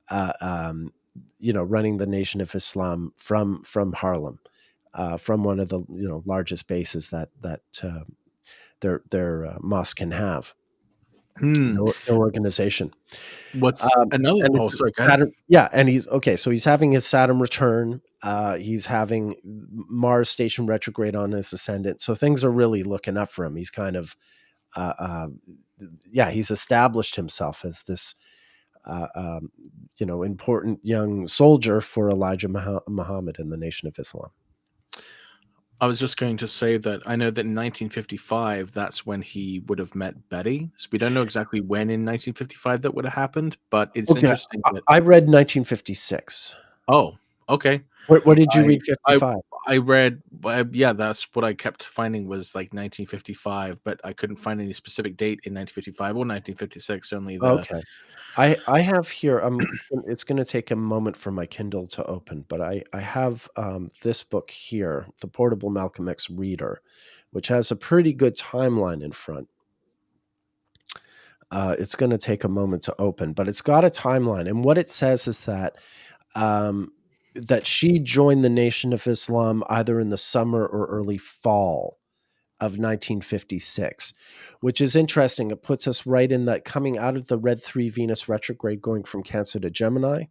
running the Nation of Islam from Harlem, from one of the largest bases that their mosque can have. Hmm. their organization. What's another? And Oh, it's sorry. Go ahead. Saturn. Yeah, and he's okay. So he's having his Saturn return. He's having Mars station retrograde on his ascendant. So things are really looking up for him. He's kind of, uh, uh, yeah, he's established himself as this, uh, um, important young soldier for Elijah Muhammad and the Nation of Islam. I was just going to say that I know that in 1955, that's when he would have met Betty. So we don't know exactly when in 1955 that would have happened, but it's Okay, interesting that. I read 1956. Oh, okay. What did you I read I 55? I read, yeah, that's what I kept finding was like 1955, but I couldn't find any specific date in 1955 or 1956. Only the. Okay. I have here, it's gonna take a moment for my Kindle to open, but I have, this book here, The Portable Malcolm X Reader, which has a pretty good timeline in front. It's gonna take a moment to open, but it's got a timeline, and what it says is um, that she joined the Nation of Islam either in the summer or early fall of 1956, which is interesting. It puts us right in that coming out of the Red 3 Venus retrograde, going from Cancer to Gemini,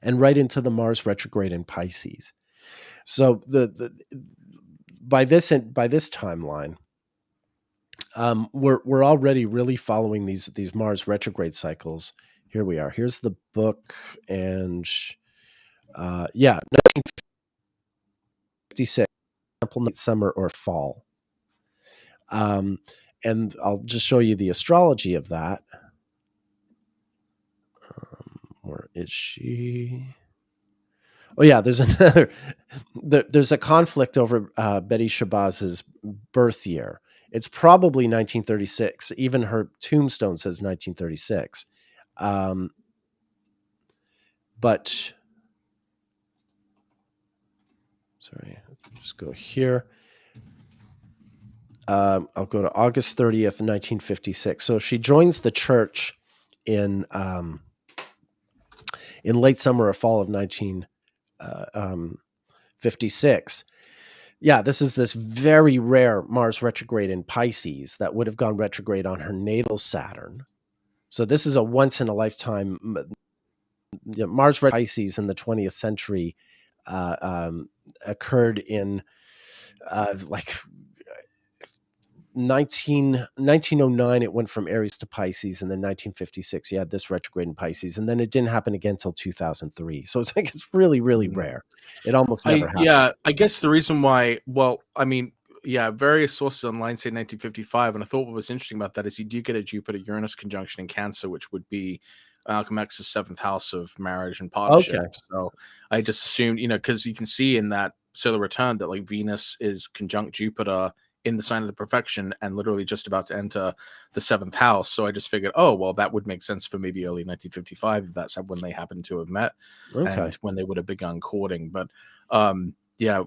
and right into the Mars retrograde in Pisces. So by this timeline, we're already really following these Mars retrograde cycles. Here we are. Here's the book, and yeah, 1956, night, summer or fall. Um, and I'll just show you the astrology of that. Where is she? Oh yeah, there's another. There's a conflict over Betty Shabazz's birth year. It's probably 1936. Even her tombstone says 1936. But sorry, just go here. I'll go to August 30th, 1956. So she joins the church in late summer or fall of 1956. Yeah, this is this very rare Mars retrograde in Pisces that would have gone retrograde on her natal Saturn. So this is a once in a lifetime. Mars Pisces in the 20th century occurred in like 1909. It went from Aries to Pisces, and then 1956 you had this retrograde in Pisces, and then it didn't happen again until 2003. So it's like it's really, really Mhm. rare. It almost never happens. I guess the reason why, well, I mean, yeah, various sources online say 1955, and I thought what was interesting about that is you do get a Jupiter Uranus conjunction in Cancer, which would be Malcolm X's seventh house of marriage and partnership. Okay. So I just assumed, because you can see in that solar return that like Venus is conjunct Jupiter in the sign of the perfection and literally just about to enter the seventh house. So I just figured, oh, well, that would make sense for maybe early 1955 if that's when they happened to have met Okay. and when they would have begun courting. But yeah,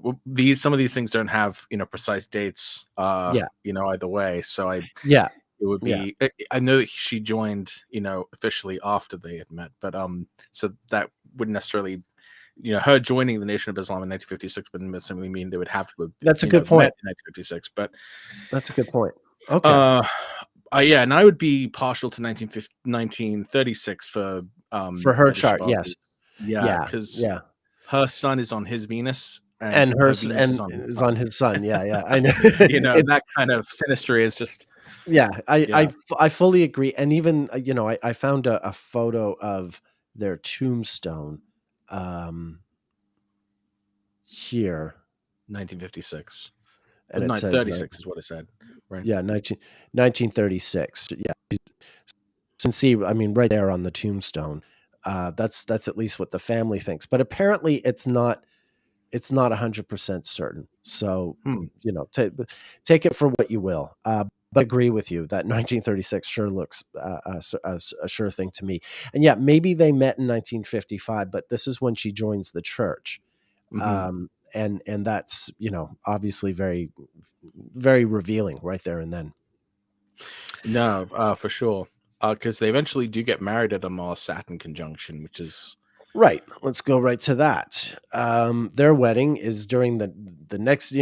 some of these things don't have precise dates. Yeah. Either way. So Yeah. it would Yeah. be. I know that she joined officially after they had met, but so that wouldn't necessarily. Her joining the Nation of Islam in 1956 wouldn't necessarily mean they would have to have That's a good met point. in 1956. But That's a good point. Okay. yeah, and I would be partial to 1936 for For her Betty chart, yes. Shabazz's. Yeah, Yeah. because Yeah. her sun is on his Venus, and And her hers Venus and is on his is on sun. his son. Yeah, yeah. I know. That kind of synastry is just Yeah, yeah. I fully agree, and even, I found a photo of their tombstone, um, here, 1956. Well, and it no, says, 36 is what I said, right? yeah, 1936. Yeah, you can see, I mean, right there on the tombstone, that's at least what the family thinks, but apparently it's not 100% certain. So, Hmm. take it for what you will. But I agree with you that 1936 sure looks a sure thing to me. And yeah, maybe they met in 1955, but this is when she joins the church. Mhm. And that's, obviously very, very revealing right there and then. No, for sure. Because they eventually do get married at a Mars Saturn conjunction, which is Right. Let's go right to that. Their wedding is during the next,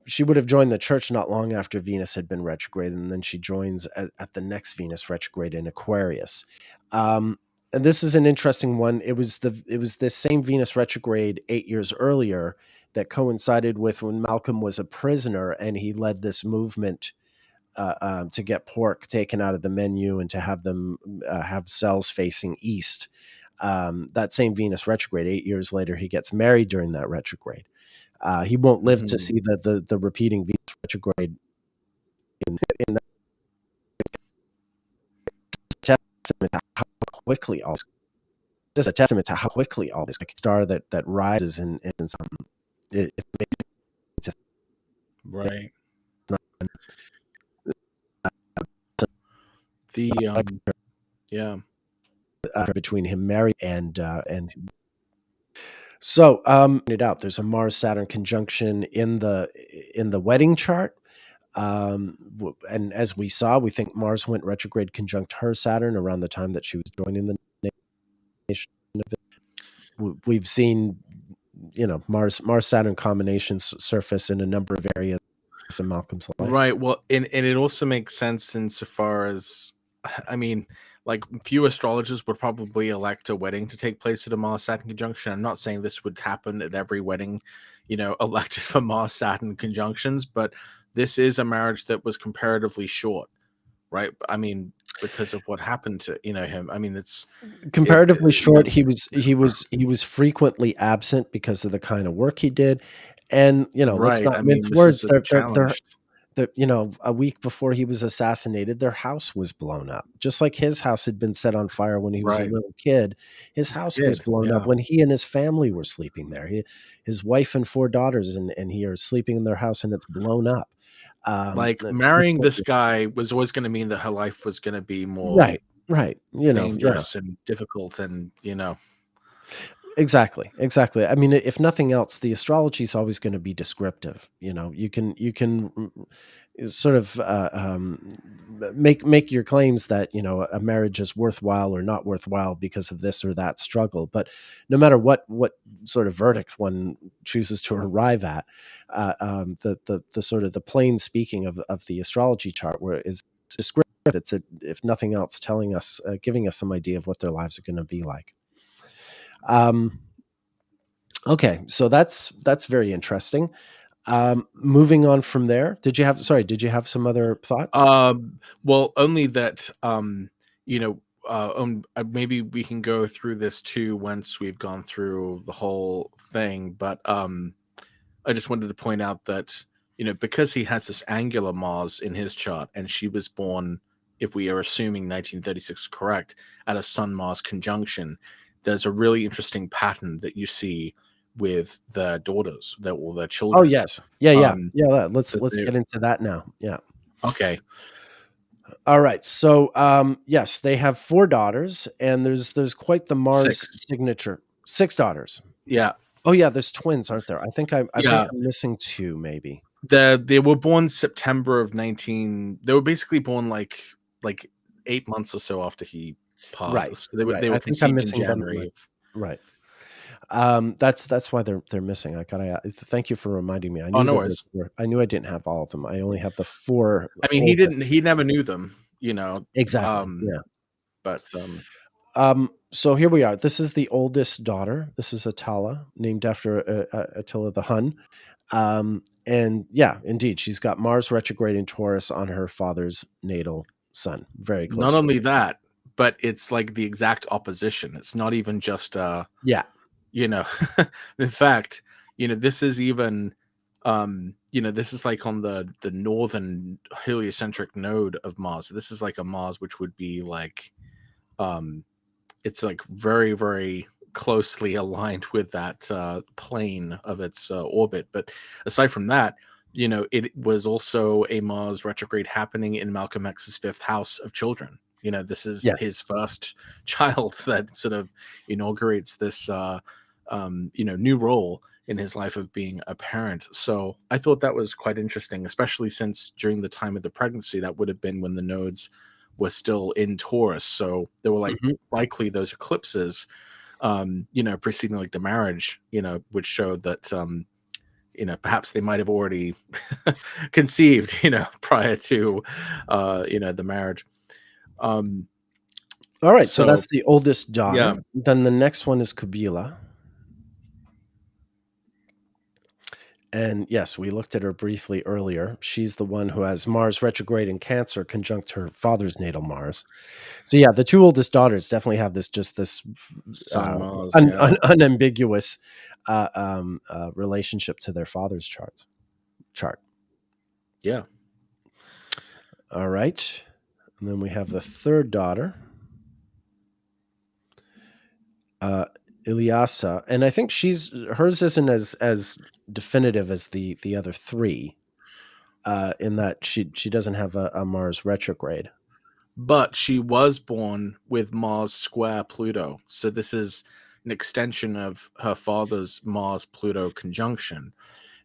joined the church not long after Venus had been retrograde, and then she joins at the next Venus retrograde in Aquarius. And this is an interesting one. It was this same Venus retrograde 8 years earlier that coincided with when Malcolm was a prisoner, and he led this movement to get pork taken out of the menu and to have them have cells facing east. That same Venus retrograde, 8 years later, he gets married during that retrograde. He won't live to see the repeating Venus retrograde. In testament to how quickly all this, just a testament to how quickly all this, like a star that rises in some, it makes it Right. not The yeah. between him married and so pointed out there's a Mars Saturn conjunction in the wedding chart. And as we saw, we think Mars went retrograde conjunct her Saturn around the time that she was joining the nation. We've seen, Mars Saturn combinations surface in a number of areas in Malcolm's life. Right. Well, and it also makes sense insofar as, I mean, like few astrologers would probably elect a wedding to take place at a Mars Saturn conjunction. I'm not saying this would happen at every wedding, elected for Mars Saturn conjunctions, but this is a marriage that was comparatively short, right? I mean, because of what happened to him. I mean, it's comparatively short. He was frequently absent because of the kind of work he did, and let's right. not I mince mean, this words. is a challenge. A week before he was assassinated, their house was blown up. Just like his house had been set on fire when he was a Right. little kid, his house was blown up Yeah. when he and his family were sleeping there. His wife and 4 daughters and he are sleeping in their house, and it's blown up. Like marrying this guy was always going to mean that her life was going to be more right. dangerous and difficult, and Exactly. I mean, if nothing else, the astrology is always going to be descriptive. You can sort of make your claims that a marriage is worthwhile or not worthwhile because of this or that struggle. But no matter what sort of verdict one chooses to arrive at, the sort of the plain speaking of the astrology chart where is descriptive. It's if nothing else, telling us, giving us some idea of what their lives are going to be like. Okay, so that's very interesting. Moving on from there, did you have some other thoughts? Well, only that maybe we can go through this too once we've gone through the whole thing. But I just wanted to point out that because he has this angular Mars in his chart, and she was born, if we are assuming 1936 correct, at a Sun Mars conjunction. There's a really interesting pattern that you see with the daughters, their children. Oh yes, yeah. Let's get into that now. Yeah. Okay. All right. So yes, they have 4 daughters, and there's quite the Mars signature. 6 daughters. Yeah. Oh yeah, there's twins, aren't there? I think I'm missing 2, maybe. They were born September of 19. They were basically born like 8 months or so after he passed. Right. So they were conceived in January. Right. That's why they're missing. Thank you for reminding me. I knew no worries. I knew I didn't have all of them. I only have the 4. I mean, he never knew them, Exactly. Yeah. But so here we are. This is the oldest daughter. This is Attila, named after Attila the Hun. And yeah, indeed, she's got Mars retrograde in Taurus on her father's natal sun. Very close. Not only that, but it's like the exact opposition. It's not even just in fact, this is even this is like on the northern heliocentric node of Mars. This is like a Mars which would be like it's like very, very closely aligned with that plane of its orbit. But aside from that, it was also a Mars retrograde happening in Malcolm X's 5th house of children. This is his first child that sort of inaugurates this new role in his life of being a parent. So I thought that was quite interesting, especially since during the time of the pregnancy, that would have been when the nodes were still in Taurus. So there were likely those eclipses, preceding like the marriage, would show that, perhaps they might have already conceived, prior to, the marriage. Um, All right, so so that's the oldest yeah, daughter. Then the next one is Kabila. And yes, we looked at her briefly earlier. She's the one who has Mars retrograde in Cancer conjunct her father's natal Mars. So yeah, the two oldest daughters definitely have this Sun Mars, yeah, unambiguous relationship to their father's chart. yeah. All right, and then we have the third daughter, Ilyasa, and I think hers isn't as definitive as the other three, in that she doesn't have a Mars retrograde. But she was born with Mars square Pluto, so this is an extension of her father's Mars Pluto conjunction.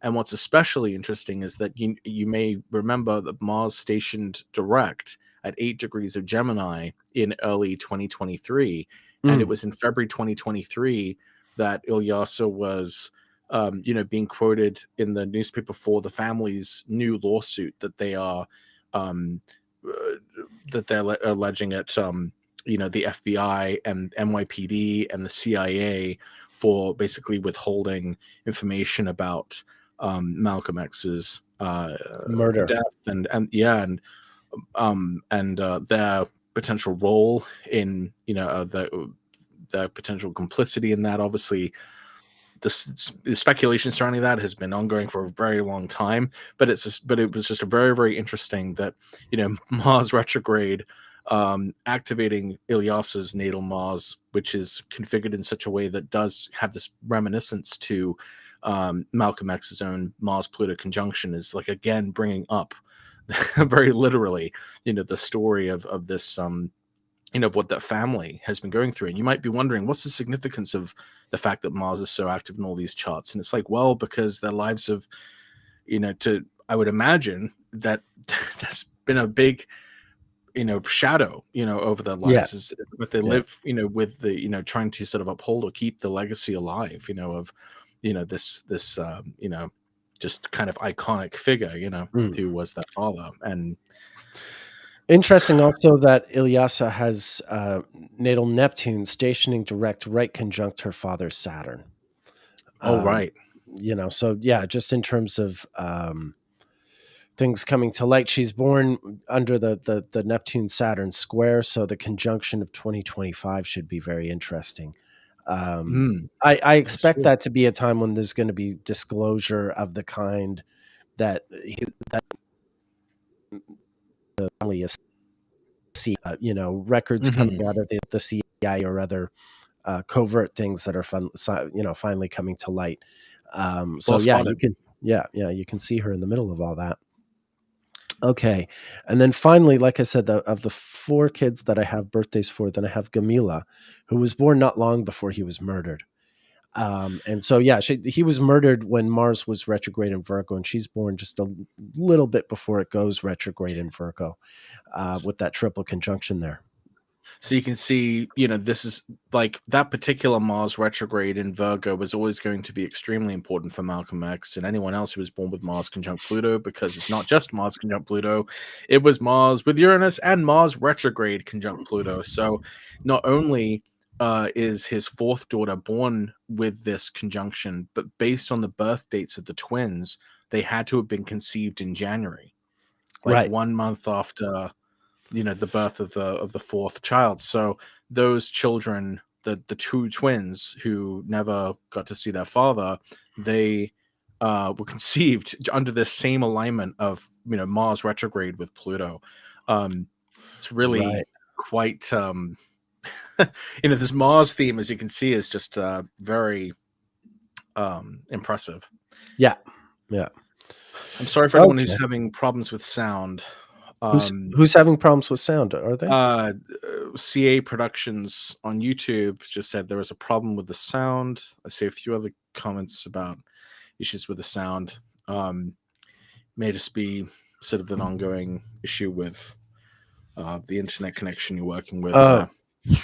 And what's especially interesting is that you may remember that Mars stationed direct at 8 degrees of Gemini in early 2023, and it Mm, was in February 2023 that Ilyasa was, being quoted in the newspaper for the family's new lawsuit that they are, um, that they're alleging at, the FBI and NYPD and the CIA for basically withholding information about, Malcolm X's murder. death, and their potential role in, the potential complicity in that. Obviously, the speculation surrounding that has been ongoing for a very long time, but it was just a very, very interesting that, Mars retrograde, activating Ilyasa's natal Mars, which is configured in such a way that does have this reminiscence to, Malcolm X's own Mars Pluto conjunction, is like again bringing up very literally, the story of this, of what that family has been going through. And you might be wondering, what's the significance of the fact that Mars is so active in all these charts? And it's like, well, because their lives have, I would imagine that there's been a big, shadow, over their lives, Yes. is but they Yeah. live, with the, trying to sort of uphold or keep the legacy alive, of, this, just kind of iconic figure, Mm. who was their father. And Interesting also that Ilyasa has natal Neptune stationing direct right conjunct her father's Saturn. oh, Um, right. so yeah, just in terms of things coming to light, she's born under the Neptune Saturn square, so the conjunction of 2025 should be very interesting. Mm, I that's expect true. that to be a time when there's going to be disclosure of the kind that the family is see, records coming Hmm. out of the CIA or other covert things that are finally coming to light. So Well yeah, spotted. you can see her in the middle of all that. Okay, and then finally, like I said, of the four kids that I have birthdays for, then I have Gamila, who was born not long before he was murdered. And so yeah, he was murdered when Mars was retrograde in Virgo, and she's born just a little bit before it goes retrograde in Virgo, with that triple conjunction there. So you can see, this is like that particular Mars retrograde in Virgo was always going to be extremely important for Malcolm X and anyone else who was born with Mars conjunct Pluto, because it's not just Mars conjunct Pluto, it was Mars with Uranus and Mars retrograde conjunct Pluto. So not only, is his fourth daughter born with this conjunction, but based on the birth dates of the twins, they had to have been conceived in January, like Right. 1 month after, the birth of the fourth child. So those children, the two twins who never got to see their father, they, were conceived under the same alignment of, Mars retrograde with Pluto. um it's Right. really quite, this Mars theme, as you can see, is just, very, impressive. Yeah. Yeah. I'm sorry for anyone Okay. who's having problems with sound. Who's um who's having problems with sound? Are they? Uh, CA Productions on YouTube just said there was a problem with the sound. I see a few other comments about issues with the sound. May just be sort of an ongoing issue with, the internet connection you're working with Oh, there.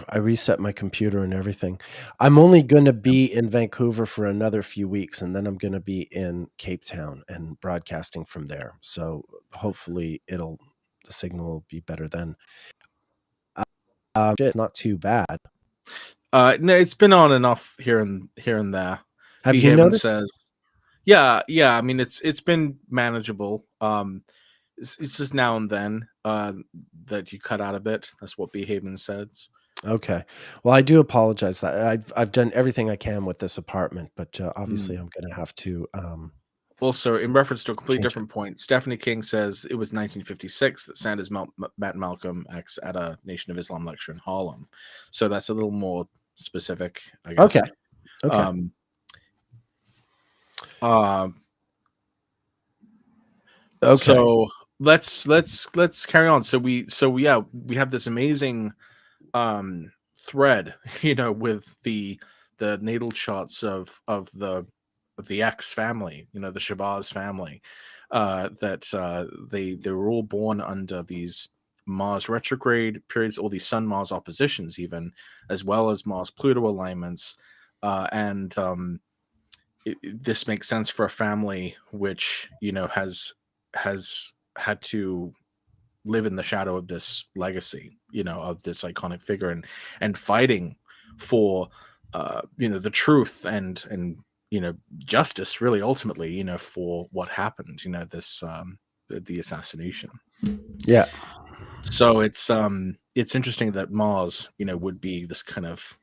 I reset my computer and everything. I'm only gonna be in Vancouver for another few weeks, and then I'm gonna be in Cape Town and broadcasting from there. So hopefully the signal will be better then. Not too bad. No, it's been on and off here and there. Have you Behaven noticed? says, yeah. I mean, it's been manageable. It's just now and then that you cut out a bit. That's what Behaven says. Okay. Well, I do apologize that I've done everything I can with this apartment, but obviously Mm. I'm gonna have to Also, in reference to a completely change it. different point, Stephanie King says it was 1956 that Sanders met Malcolm X at a Nation of Islam lecture in Harlem. So that's a little more specific, I Okay. guess. Okay. Um, uh, Okay. so let's carry on. We have this amazing thread, with the natal charts of the X family, the Shabazz family, that they were all born under these Mars retrograde periods, all these Sun Mars oppositions, even as well as Mars Pluto alignments, and this makes sense for a family which has had to live in the shadow of this legacy, of this iconic figure, and fighting for the truth and justice, really, ultimately, for what happened, this the assassination. Yeah. So it's interesting that Mars, would be this kind of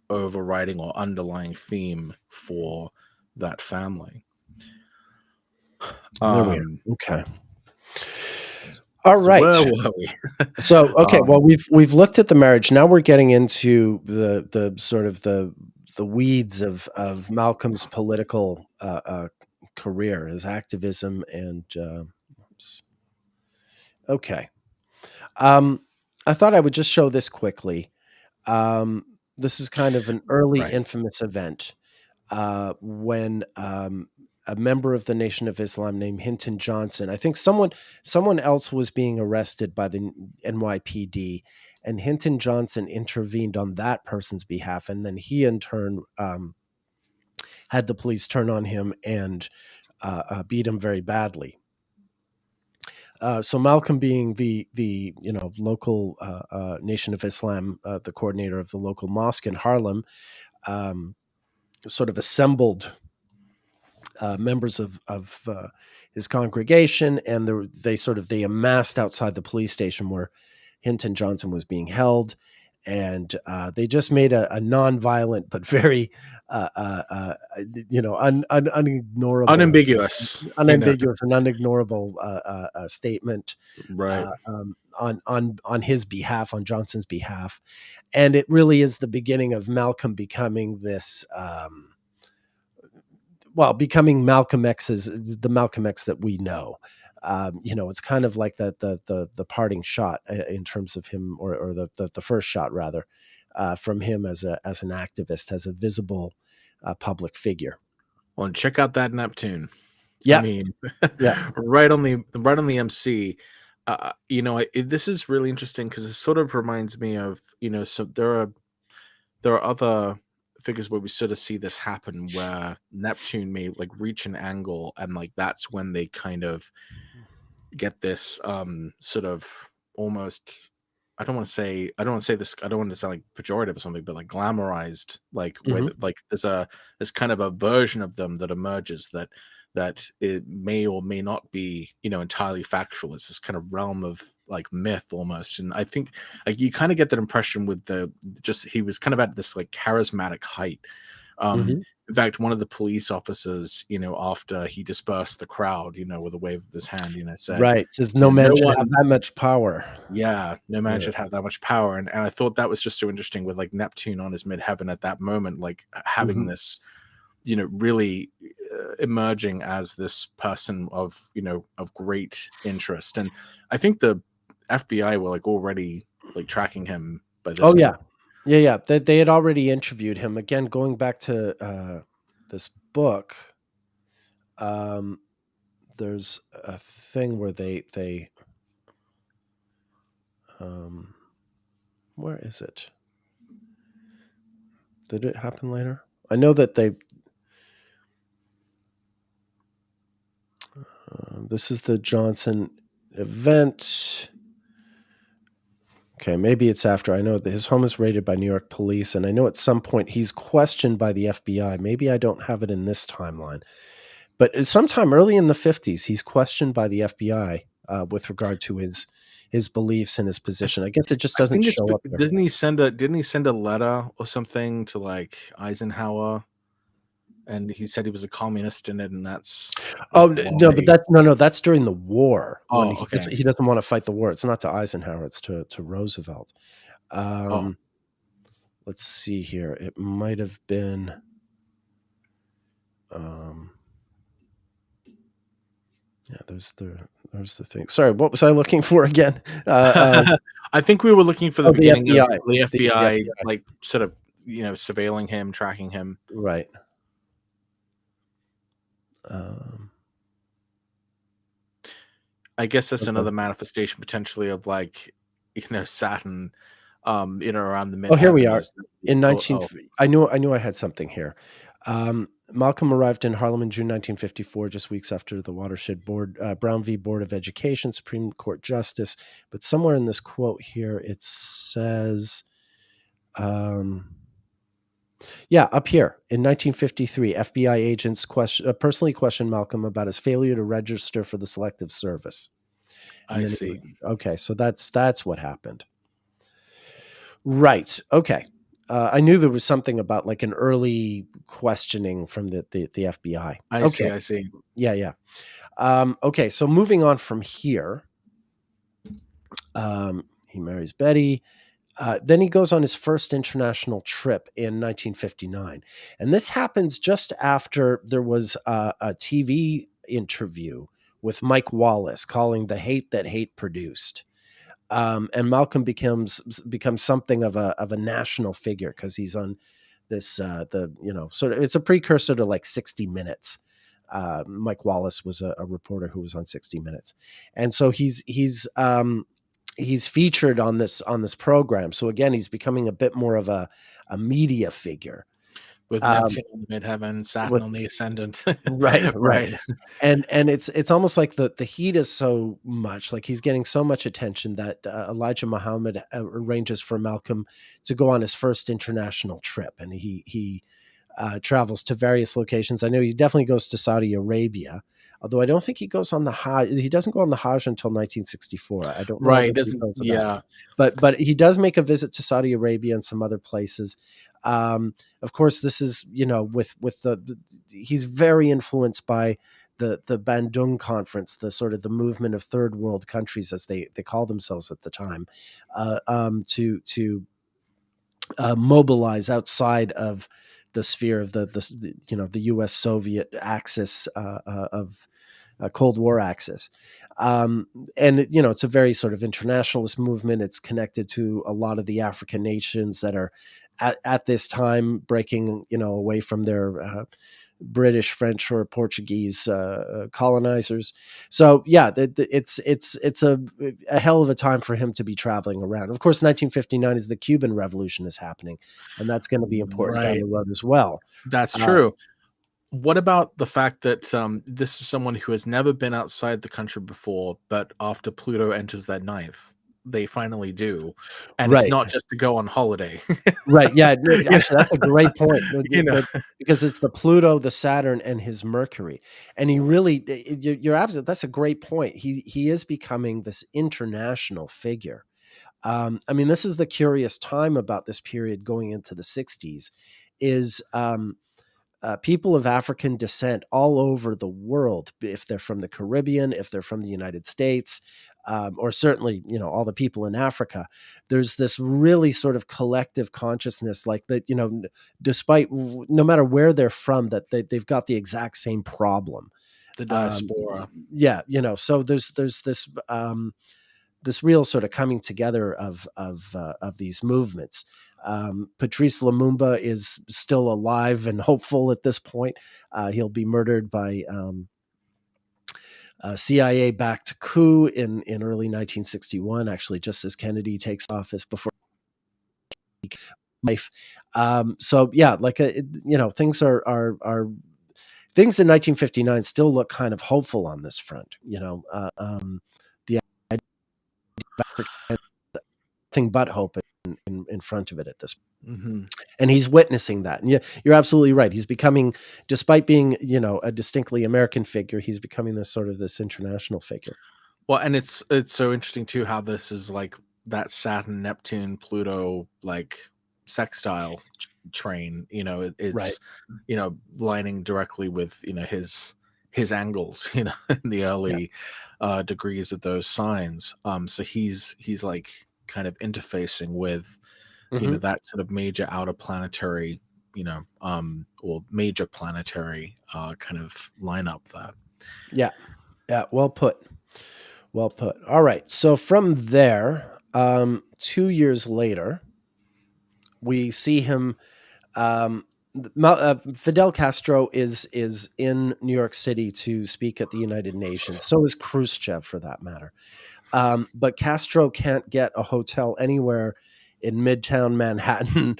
overriding or underlying theme for that family. There we Um are. Okay. All so right. where were we? So, okay, well, um we've looked at the marriage. Now we're getting into the sort of the weeds of Malcolm's political career, his activism, and okay. Um, I thought I would just show this quickly. Um, this is kind of an early right. infamous event when a member of the Nation of Islam named Hinton Johnson, I think someone else was being arrested by the NYPD, and Hinton Johnson intervened on that person's behalf, and then he in turn had the police turn on him and beat him very badly. So Malcolm, being the local Nation of Islam, the coordinator of the local mosque in Harlem, um, sort of assembled members of his congregation, and they amassed outside the police station where Hinton Johnson was being held, and they just made a nonviolent but very unignorable, Unambiguous, unambiguous and unignorable statement right. on his behalf, on Johnson's behalf, and it really is the beginning of Malcolm becoming this. Becoming the Malcolm X that we know. It's kind of like the parting shot in terms of him, or the first shot rather, from him as an activist, as a visible public figure. Well, and check out that Neptune. I Yeah, mean, yeah. right on the MC. This is really interesting because it sort of reminds me of, so there are other figures where we sort of see this happen, where Neptune may like reach an angle, and like that's when they kind of get this sort of almost, I don't want to say this, I don't want to sound like pejorative or something, but like glamorized, like Hmm. with like there's kind of a version of them that emerges that it may or may not be, entirely factual. It's this kind of realm of like myth almost. And I think like you kind of get that impression with he was kind of at this like charismatic height. um Hmm. in fact, one of the police officers, after he dispersed the crowd, with a wave of his hand, said, Right. Says no man no should have one, that much power. yeah, no man Yeah. should have that much power. And I thought that was just so interesting with like Neptune on his midheaven at that moment, like having Hmm. this, really emerging as this person of great interest. And I think the FBI were like already like tracking him by this Oh yeah, point. yeah. They had already interviewed him. Again, going back to this book. Um, there's a thing where um, where is it? Did it happen later? I know that they. This is the Johnson event. Okay, maybe it's after. I know that his home is raided by New York police, and I know at some point he's questioned by the FBI. Maybe I don't have it in this timeline, but sometime early in the 50s, he's questioned by the FBI with regard to his beliefs and his position. I guess it just I doesn't think it's show up there. didn't he send a letter or something to like Eisenhower, and he said he was a communist in it, and that's Oh like no, but why. that's during the war when Oh, okay. he doesn't want to fight the war. It's not to Eisenhower; it's to Roosevelt. Oh, Let's see here. It might have been. Um, yeah, there's the thing. Sorry, what was I looking for again? I think we were looking for the Oh, the beginning of FBI. the The FBI, FBI. like sort of surveilling him, tracking him. Right. Um, I guess that's okay. another manifestation potentially of like Saturn, around the Oh, here we midheaven are. is In oh, 19 oh, I knew I had something here. Malcolm arrived in Harlem in June 1954, just weeks after the Watershed Board, Brown v. Board of Education, Supreme Court Justice. But somewhere in this quote here, it says, yeah, up here in 1953, FBI agents personally questioned Malcolm about his failure to register for the Selective Service. And I then, see. okay, so that's what happened. Right. Okay. I knew there was something about like an early questioning from the FBI. I Okay. see. I see. Yeah. Yeah. Okay. So moving on from here, he marries Betty. Then he goes on his first international trip in 1959. And this happens just after there was a TV interview with Mike Wallace calling The Hate That Hate Produced. And Malcolm becomes something of a national figure because he's on this sort of, it's a precursor to like 60 Minutes. Mike Wallace was a reporter who was on 60 Minutes, and so he's featured on this program. So again, he's becoming a bit more of a media figure. With Um, Neptune on the midheaven, Saturn with on the ascendant. right, right. Right. And it's almost like the heat is so much, like he's getting so much attention that Elijah Muhammad arranges for Malcolm to go on his first international trip, and he travels to various locations. I know he definitely goes to Saudi Arabia, although I don't think he goes on the Hajj. He doesn't go on the Hajj until 1964. I don't know all Right. the It doesn't. details of that, Yeah. but he does make a visit to Saudi Arabia and some other places. Of course, this is with he's very influenced by the Bandung Conference, the sort of the movement of third world countries as they call themselves at the time, to mobilize outside of the sphere of the U.S. Soviet axis of Cold War axis. And it's a very sort of internationalist movement. It's connected to a lot of the African nations that are at this time breaking away from their British, French, or Portuguese colonizers. So yeah, it's a hell of a time for him to be traveling around. Of course, 1959 is the Cuban Revolution is happening, and that's going to be important down Right. the road as well. That's Uh, true. What about the fact that this is someone who has never been outside the country before, but after Pluto enters their ninth, they finally do, and it's right. not just to go on holiday. Right. Yeah. you Actually, know, that's a great point. you know, Because it's the Pluto, the Saturn, and his Mercury, and he really, you're absolutely. That's a great point. He is becoming this international figure. I mean, this is the curious time about this period going into the 60s, is people of African descent all over the world, if they're from the Caribbean, if they're from the United States, or certainly, all the people in Africa, there's this really sort of collective consciousness, like that, despite no matter where they're from, that they've got the exact same problem. the Um, diaspora. yeah, so there's this real sort of coming together of these movements. Patrice Lumumba is still alive and hopeful at this point. He'll be murdered by a CIA-backed coup in early 1961, actually, just as Kennedy takes office. Before life. So yeah, like things things in 1959 still look kind of hopeful on this front. The nothing but hope in front of it at this point. Mm-hmm. And he's witnessing that. And yeah, you're absolutely right. He's becoming, despite being, a distinctly American figure, he's becoming this international figure. Well, and it's so interesting too how this is like that Saturn, Neptune, Pluto like sextile train. Right. It's lining directly with his angles. In the Yeah. early degrees of those signs. So he's like kind of interfacing with Mm-hmm. that sort of major outer planetary or major planetary kind of lineup there. Yeah. Yeah. Well put. Well put. All right. So from there, 2 years later, we see him. Fidel Castro is in New York City to speak at the United Nations. So is Khrushchev, for that matter. But Castro can't get a hotel anywhere in Midtown Manhattan.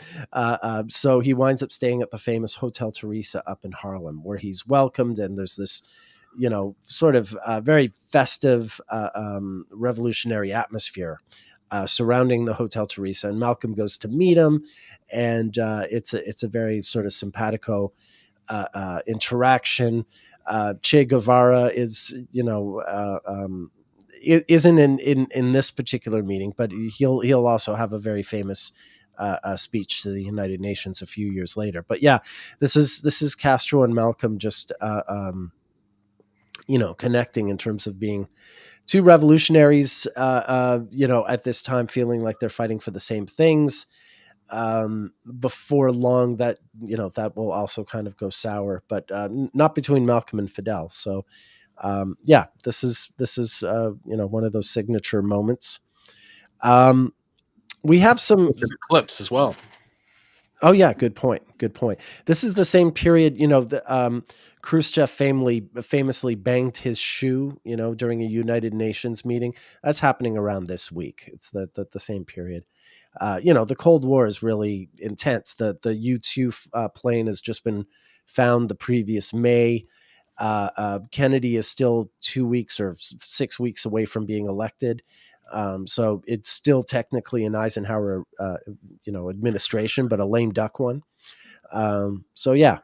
So he winds up staying at the famous Hotel Teresa up in Harlem, where he's welcomed. And there's this, sort of very festive, revolutionary atmosphere surrounding the Hotel Teresa. And Malcolm goes to meet him. And it's a very sort of simpatico interaction. Che Guevara isn't in this particular meeting, but he'll also have a very famous speech to the United Nations a few years later. But yeah, this is Castro and Malcolm just connecting in terms of being two revolutionaries. At this time, feeling like they're fighting for the same things. Before long, that will also kind of go sour, but not between Malcolm and Fidel. So this is one of those signature moments. We have some. It's an eclipse as well. Oh yeah, good point. Good point. This is the same period. Khrushchev famously banged his shoe. During a United Nations meeting. That's happening around this week. It's the same period. The Cold War is really intense. The U-2 plane has just been found the previous May. Kennedy is still 2 weeks or 6 weeks away from being elected. So it's still technically an Eisenhower, administration, but a lame duck one. So yeah.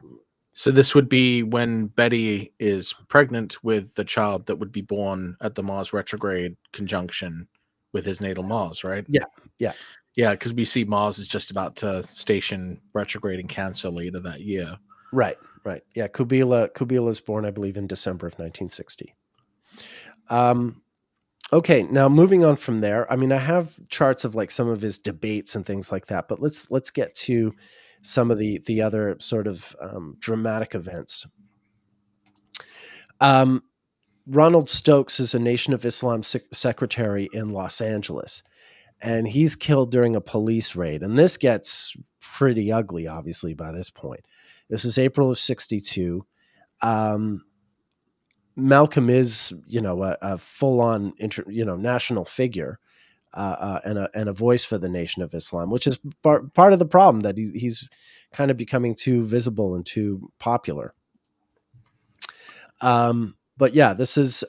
So this would be when Betty is pregnant with the child that would be born at the Mars retrograde conjunction with his natal Mars, right? Yeah. Yeah. Yeah, because we see Mars is just about to station retrograde in Cancer later that year. Right. Right. Yeah. Kubila is born, I believe, in December of 1960. Okay, now moving on from there. I mean, I have charts of like some of his debates and things like that, but let's get to some of the other sort of dramatic events. Ronald Stokes is a Nation of Islam secretary in Los Angeles, and he's killed during a police raid. And this gets pretty ugly, obviously, by this point. This is April of 1962. Malcolm is, a full-on, national figure and a voice for the Nation of Islam, which is part of the problem, that he's kind of becoming too visible and too popular. But yeah, this is,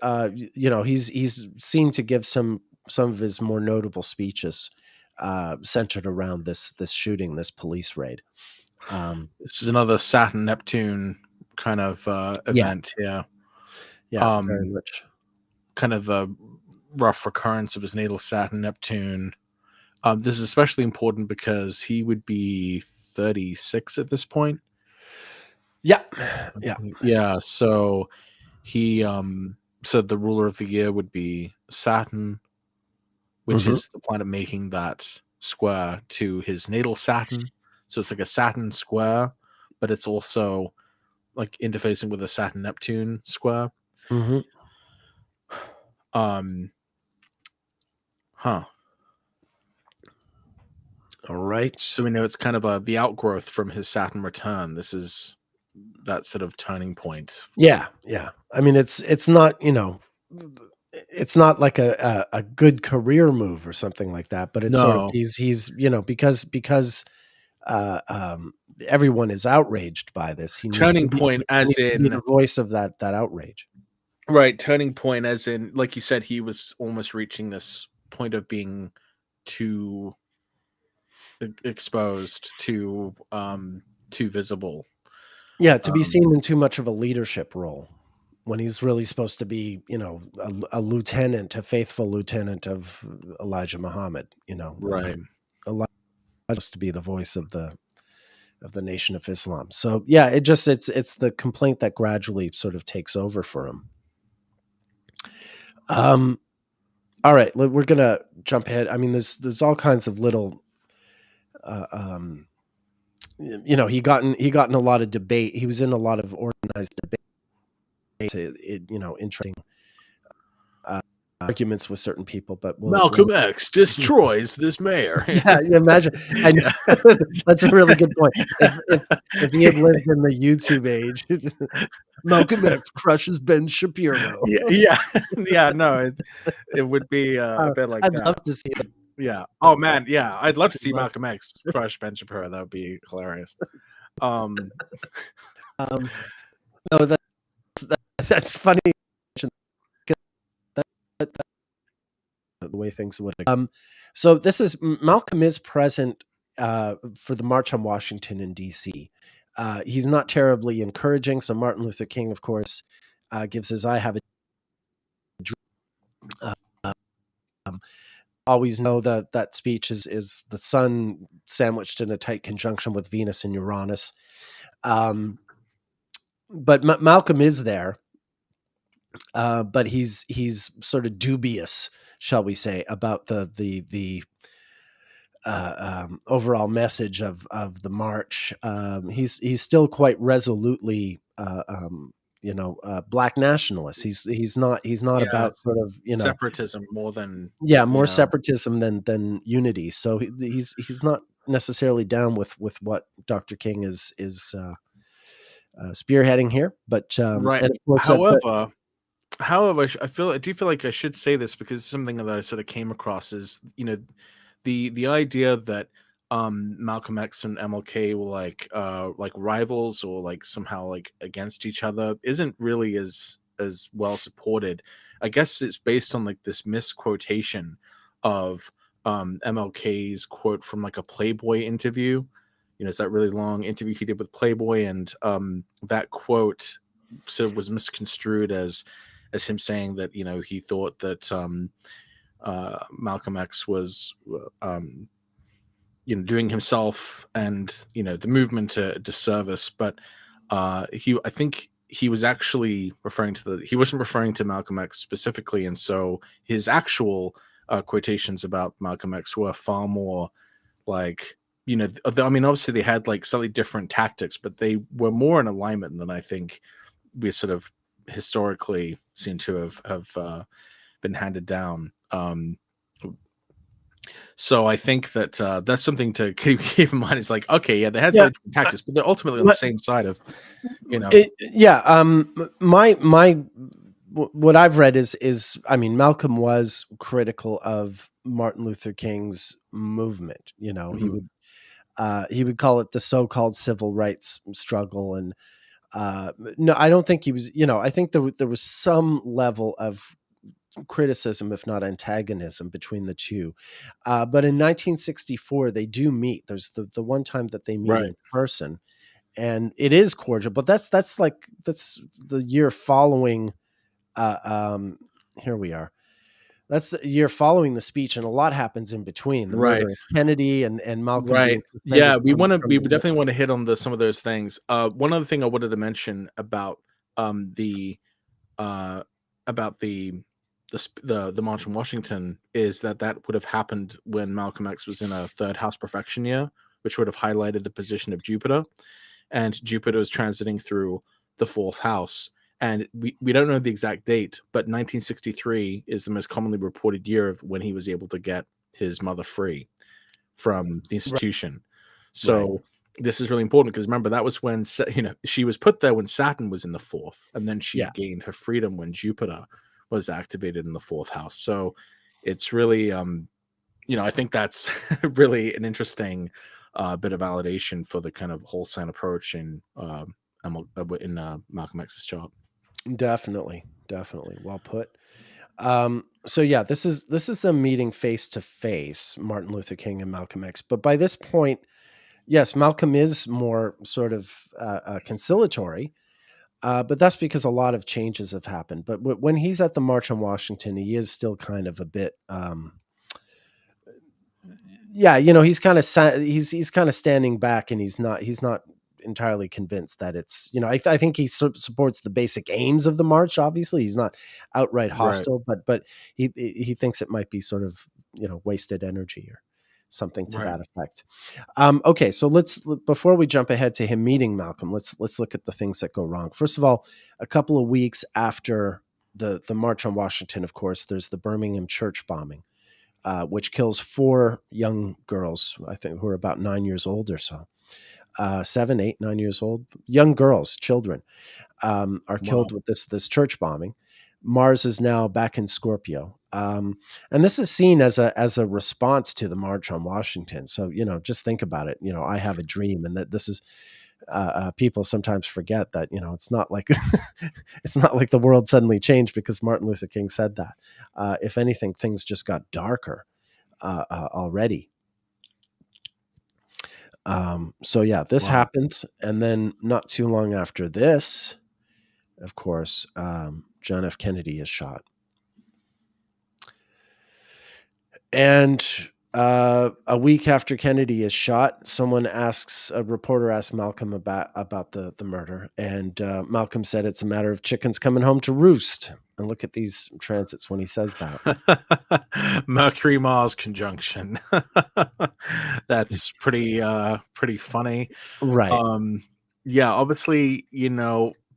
he's seen to give some of his more notable speeches centered around this shooting, this police raid. This is another Saturn Neptune kind of event here. Yeah, very much. Kind of a rough recurrence of his natal Saturn Neptune. This is especially important because he would be 36 at this point. Yeah. Yeah. So he said the ruler of the year would be Saturn, which is the planet making that square to his natal Saturn. So it's like a Saturn square, but it's also like interfacing with a Saturn Neptune square. All right. So we know it's kind of the outgrowth from his Saturn return. This is that sort of turning point. Yeah. I mean, it's not, it's not like a good career move or something like that, but it's sort of he's because everyone is outraged by this. He needs to Turning be, point, as the in, voice of that outrage. right? Turning point, as in, like you said, he was almost reaching this point of being too exposed, too visible. Yeah, to be seen in too much of a leadership role when he's really supposed to be, a lieutenant, a faithful lieutenant of Elijah Muhammad. Right. Elijah supposed to be the voice of the Nation of Islam. So yeah, it's the complaint that gradually sort of takes over for him. All right, we're gonna jump ahead. I mean, there's all kinds of little, he got in a lot of debate. He was in a lot of organized debate. Interesting arguments with certain people. But Malcolm X destroys this mayor. Yeah, you imagine. I know. That's a really good point. If he had lived in the YouTube age, Malcolm X crushes Ben Shapiro. Yeah. No, it would be a bit like I'd that. love to see that. Yeah. Oh man, yeah. I'd love to see Malcolm X crush Ben Shapiro. That would be hilarious. No, that's funny. The way things would. So this is Malcolm is present for the March on Washington in D.C. He's not terribly encouraging. So Martin Luther King, of course, gives his "I have a dream." Always know that speech is the sun sandwiched in a tight conjunction with Venus and Uranus. But Malcolm is there. But he's sort of dubious, shall we say, about the overall message of the march. He's still quite resolutely, black nationalist. He's not about sort of separatism more than more separatism than unity. So he's not necessarily down with what Dr. King is spearheading here. But right. And of course, However, I do feel like I should say this because something that I sort of came across is, the idea that Malcolm X and MLK were like rivals or like somehow like against each other isn't really as well supported. I guess it's based on like this misquotation of MLK's quote from like a Playboy interview. It's that really long interview he did with Playboy, and that quote sort of was misconstrued as him saying that he thought that Malcolm X was doing himself and the movement a disservice, but I think he was actually he wasn't referring to Malcolm X specifically, and so his actual quotations about Malcolm X were far more like I mean, obviously they had like slightly different tactics, but they were more in alignment than I think we sort of historically seem to have been handed down. So I think that that's something to keep in mind. It's like, okay, yeah, they had some different tactics, but they're ultimately on the same side of, what I've read is I mean, Malcolm was critical of Martin Luther King's movement. He would call it the so-called civil rights struggle, and no, I don't think he was. I think there was some level of criticism, if not antagonism, between the two. But in 1964, they do meet. There's the one time that they meet in person, and it is cordial. But that's the year following. Here we are. That's the year following the speech, and a lot happens in between. The murder of Kennedy and Malcolm. Right. Yeah, we definitely want to hit on some of those things. One other thing I wanted to mention about the March on Washington is that would have happened when Malcolm X was in a third house profection year, which would have highlighted the position of Jupiter, and Jupiter was transiting through the fourth house. And we don't know the exact date, but 1963 is the most commonly reported year of when he was able to get his mother free from the institution. So this is really important because remember, that was when she was put there when Saturn was in the fourth, and then she gained her freedom when Jupiter was activated in the fourth house. So it's really I think that's really an interesting a bit of validation for the kind of wholesale approach in Malcolm X's chart. Definitely, definitely, well put. So yeah, this is a meeting face to face, Martin Luther King and Malcolm X. But by this point, yes, Malcolm is more sort of conciliatory, but that's because a lot of changes have happened. But when he's at the March on Washington, he is still kind of a bit, yeah, he's kind of he's kind of standing back, and he's not entirely convinced that it's, I think he supports the basic aims of the march. Obviously, he's not outright Right, hostile, but he thinks it might be sort of wasted energy or something to right. that effect. Okay, so before we jump ahead to him meeting Malcolm, let's look at the things that go wrong. First of all, a couple of weeks after the March on Washington, of course, there's the Birmingham church bombing, which kills 4 young girls, I think, who are about 9 years old or so. 7, 8, 9 years old, young girls, children, are Wow. killed with this church bombing. Mars is now back in Scorpio, and this is seen as a response to the March on Washington. So just think about it. I have a dream, and that this is. People sometimes forget that it's not like it's not like the world suddenly changed because Martin Luther King said that. If anything, things just got darker already. So yeah, this Wow. happens, and then not too long after this, of course, John F. Kennedy is shot, and a week after Kennedy is shot, a reporter asks Malcolm about the murder, and Malcolm said it's a matter of chickens coming home to roost. And look at these transits when he says that. Mercury Mars conjunction. That's pretty funny. Right. Um, yeah, obviously,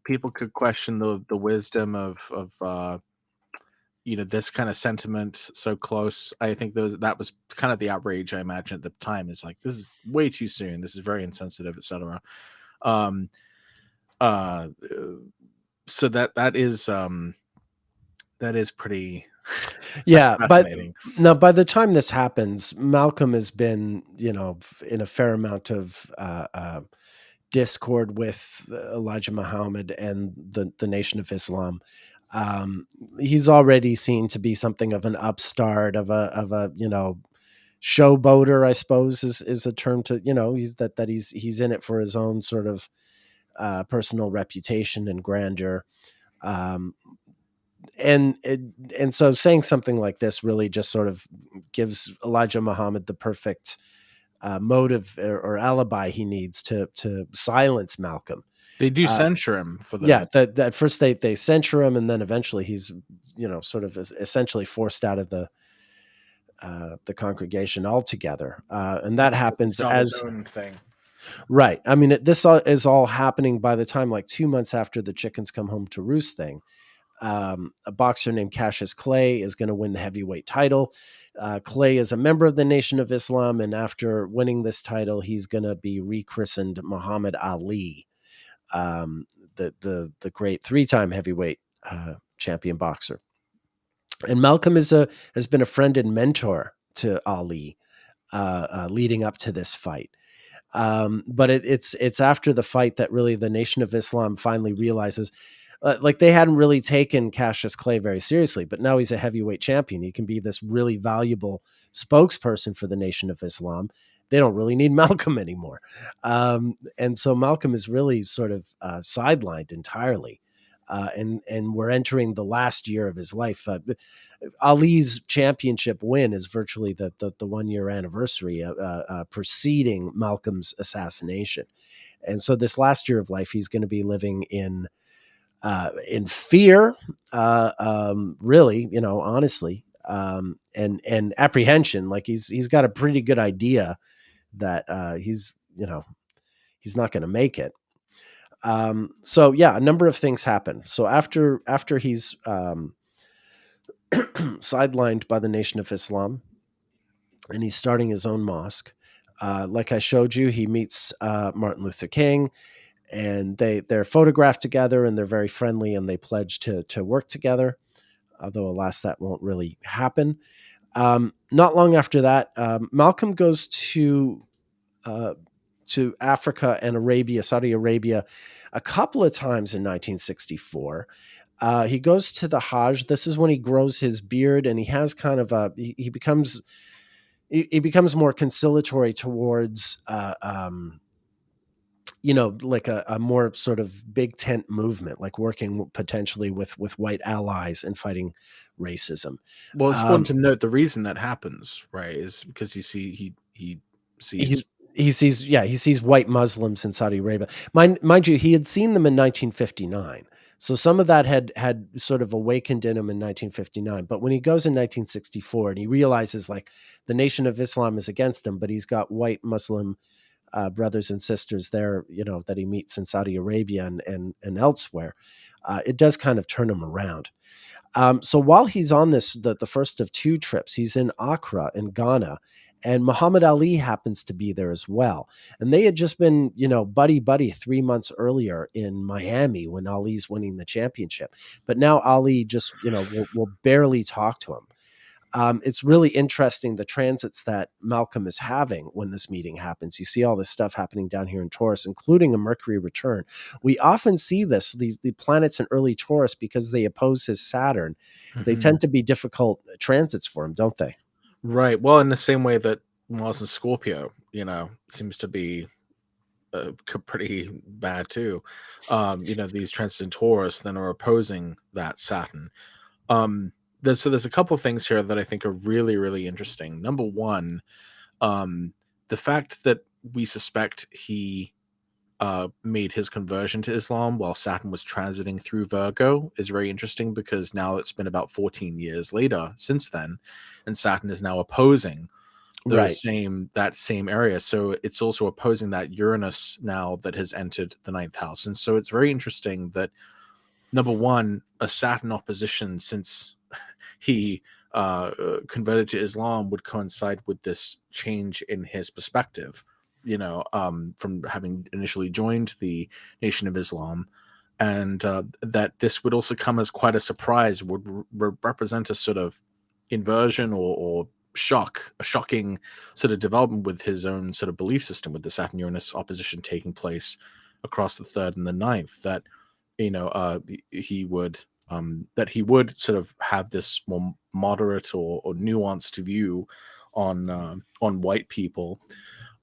people could question the wisdom of this kind of sentiment so close. I think that was kind of the outrage, I imagine, at the time, is like, this is way too soon. This is very insensitive, etc. Um, uh, so that is pretty Yeah, but fascinating. now by the time this happens, Malcolm has been, in a fair amount of discord with Elijah Muhammad and the Nation of Islam. Um, he's already seen to be something of an upstart, of a showboater, I suppose is a term to, he's in it for his own sort of personal reputation and grandeur. Um, and so saying something like this really just sort of gives Elijah Muhammad the perfect motive or alibi he needs to silence Malcolm. They do Uh, censure him for yeah, the. that first they censure him, and then eventually he's sort of essentially forced out of the congregation altogether, and that Because he happens started his as own thing. right. I mean, this is all happening by the time, like 2 months after the chickens come home to roost thing. A boxer named Cassius Clay is going to win the heavyweight title. Clay is a member of the Nation of Islam, and after winning this title, he's going to be rechristened Muhammad Ali, the great 3-time heavyweight champion boxer. And Malcolm has been a friend and mentor to Ali, leading up to this fight. But it's after the fight that really the Nation of Islam finally realizes, like, they hadn't really taken Cassius Clay very seriously, but now he's a heavyweight champion. He can be this really valuable spokesperson for the Nation of Islam. They don't really need Malcolm anymore. And so Malcolm is really sort of sidelined entirely. And we're entering the last year of his life. Ali's championship win is virtually the 1 year anniversary preceding Malcolm's assassination. And so this last year of life, he's going to be living in fear, really, honestly, and apprehension. Like he's got a pretty good idea that he's not going to make it. So yeah, a number of things happen. So after he's sidelined by the Nation of Islam, and he's starting his own mosque. Like I showed you, he meets Martin Luther King, and they're photographed together, and they're very friendly, and they pledge to work together. Although, alas, that won't really happen. Not long after that, Malcolm goes to to Africa and Arabia, Saudi Arabia, a couple of times in 1964. He goes to the Hajj. This is when he grows his beard, and he has kind of he becomes more conciliatory towards like a more sort of big tent movement, like working potentially with white allies and fighting racism. Well, it's important Um, to note the reason that happens, right, is because he he sees. he sees white Muslims in Saudi Arabia. Mind you, he had seen them in 1959. So some of that had sort of awakened in him in 1959. But when he goes in 1964 and he realizes like the Nation of Islam is against him, but he's got white Muslim brothers and sisters there, that he meets in Saudi Arabia and elsewhere, it does kind of turn him around. So while he's on the first of two trips, he's in Accra in Ghana, and Muhammad Ali happens to be there as well. And they had just been, buddy buddy 3 months earlier in Miami when Ali's winning the championship. But now Ali just, will barely talk to him. It's really interesting the transits that Malcolm is having when this meeting happens. You see all this stuff happening down here in Taurus, including a Mercury return. We often see the planets in early Taurus because they oppose his Saturn. They Mhm. tend to be difficult transits for him, don't they? Right. Well, in the same way that Mars and Scorpio, seems to be pretty bad too. These transits in Taurus then are opposing that Saturn. There's a couple things here that I think are really, really interesting. Number one, the fact that we suspect he made his conversion to Islam while Saturn was transiting through Virgo is very interesting because now it's been about 14 years later since then, and Saturn is now opposing Right. that same area. So it's also opposing that Uranus now that has entered the ninth house. And so it's very interesting that number one, a Saturn opposition since he converted to Islam would coincide with this change in his perspective, from having initially joined the Nation of Islam. And that this would also come as quite a surprise, would represent a sort of inversion or a shocking sort of development with his own sort of belief system, with the Saturn Uranus opposition taking place across the third and the ninth. That he would he would sort of have this more moderate or nuanced view on white people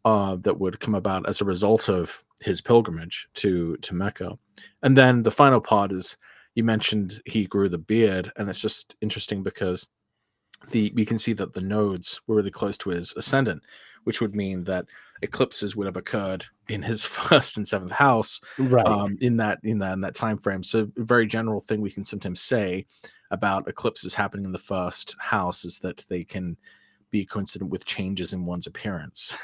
that would come about as a result of his pilgrimage to Mecca. And then the final part is you mentioned he grew the beard, and it's just interesting because we can see that the nodes were really close to his ascendant, which would mean that eclipses would have occurred in his first and seventh house Right. in that time frame. So a very general thing we can sometimes say about eclipses happening in the first house is that they can be coincident with changes in one's appearance.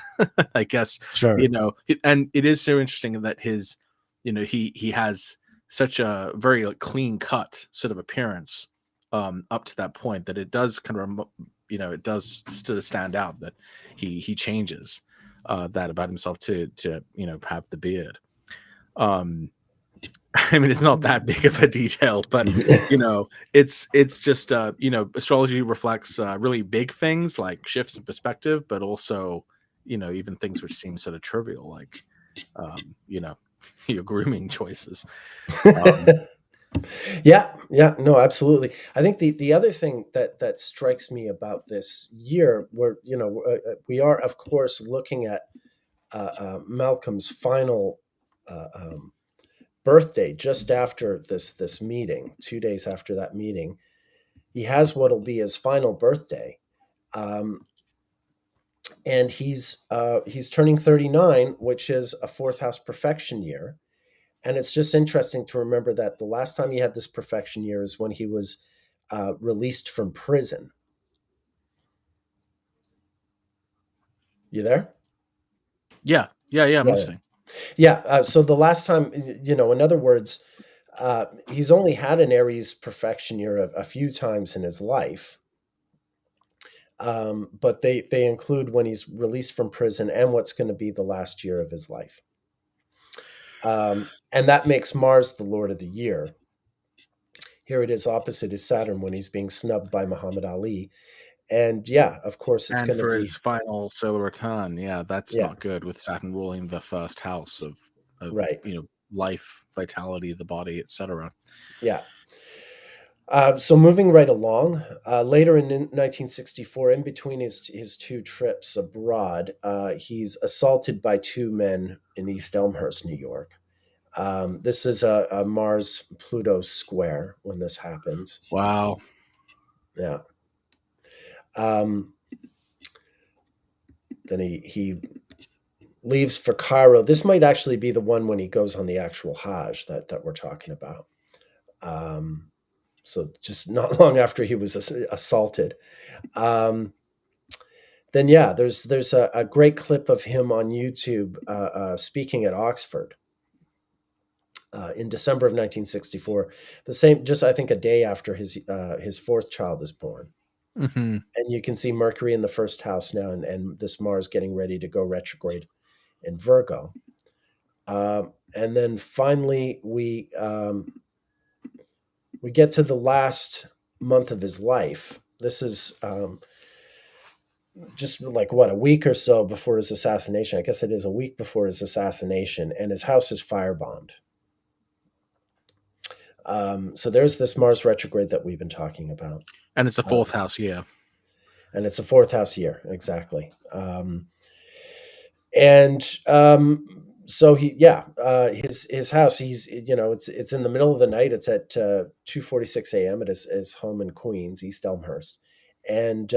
I guess, Sure. and it is so interesting that he has such a very like, clean cut sort of appearance up to that point that it does kind of it does still stand out that he changes that about himself to have the beard. um I mean, it's not that big of a detail, but it's just astrology reflects really big things like shifts in perspective, but also even things which seem sort of trivial, like you know your grooming choices. um Yeah, no, absolutely. I think the other thing that strikes me about this year, where we are, of course, looking at Malcolm's final birthday, just after this meeting, 2 days after that meeting. He has what'll be his final birthday, um, and he's turning 39, which is a fourth house perfection year. And it's just interesting to remember that the last time he had this perfection year is when he was released from prison. You there? yeah, I'm Yeah. listening. Yeah. So the last time, in other words, he's only had an Aries perfection year a few times in his life. But they include when he's released from prison and what's going to be the last year of his life. And that makes Mars the Lord of the Year. Here it is opposite his Saturn when he's being snubbed by Muhammad Ali. And yeah, of course, it's And going to for his be, final solar return, yeah, that's yeah, not good with Saturn ruling the first house of right. life, vitality, the body, etc. Yeah. So moving right along, later in 1964, in between his two trips abroad, he's assaulted by two men in East Elmhurst, New York. This is a Mars Pluto square when this happens. Wow. Yeah. Um, then he leaves for Cairo. This might actually be the one when he goes on the actual Hajj that we're talking about. Um, so just not long after he was assaulted. Um, then yeah, there's a great clip of him on YouTube speaking at Oxford in December of 1964. The same, just I think a day after his fourth child is born. Hmm. And you can see Mercury in the first house now, and this Mars getting ready to go retrograde in Virgo. And then finally, we get to the last month of his life. This is just like what, a week or so before his assassination. I guess it is a week before his assassination, and his house is firebombed. So there's this Mars retrograde that we've been talking about, And it's a uh, fourth house year. and it's a fourth house year exactly. So his house, it's in the middle of the night. It's at 2:46 a.m. at his home in Queens, East Elmhurst. And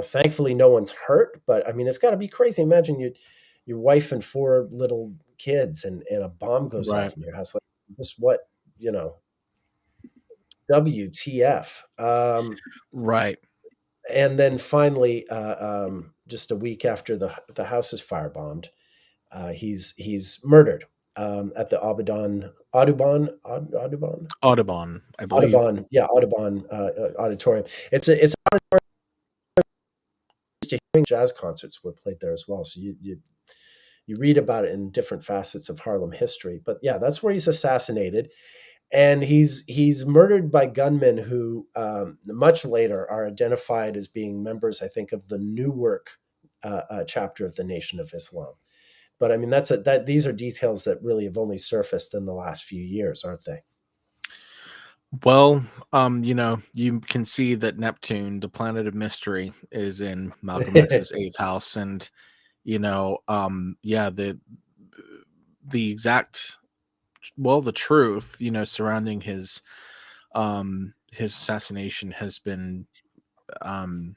thankfully no one's hurt, but I mean it's got to be crazy. Imagine your wife and four little kids, and a bomb goes Right. off in your house. Like, just what, you know WTF. Right. And then finally, just a week after the house is firebombed, he's murdered at the Audubon, I believe. Audubon Auditorium. It's to hearing jazz concerts were played there as well. So you read about it in different facets of Harlem history. But yeah, that's where he's assassinated, and he's murdered by gunmen who much later are identified as being members, I think, of the Newark chapter of the Nation of Islam. But I mean, these are details that really have only surfaced in the last few years, aren't they? Well, you can see that Neptune, the planet of mystery, is in Malcolm X's eighth house, and yeah, the exact, well, the truth, surrounding his assassination has been um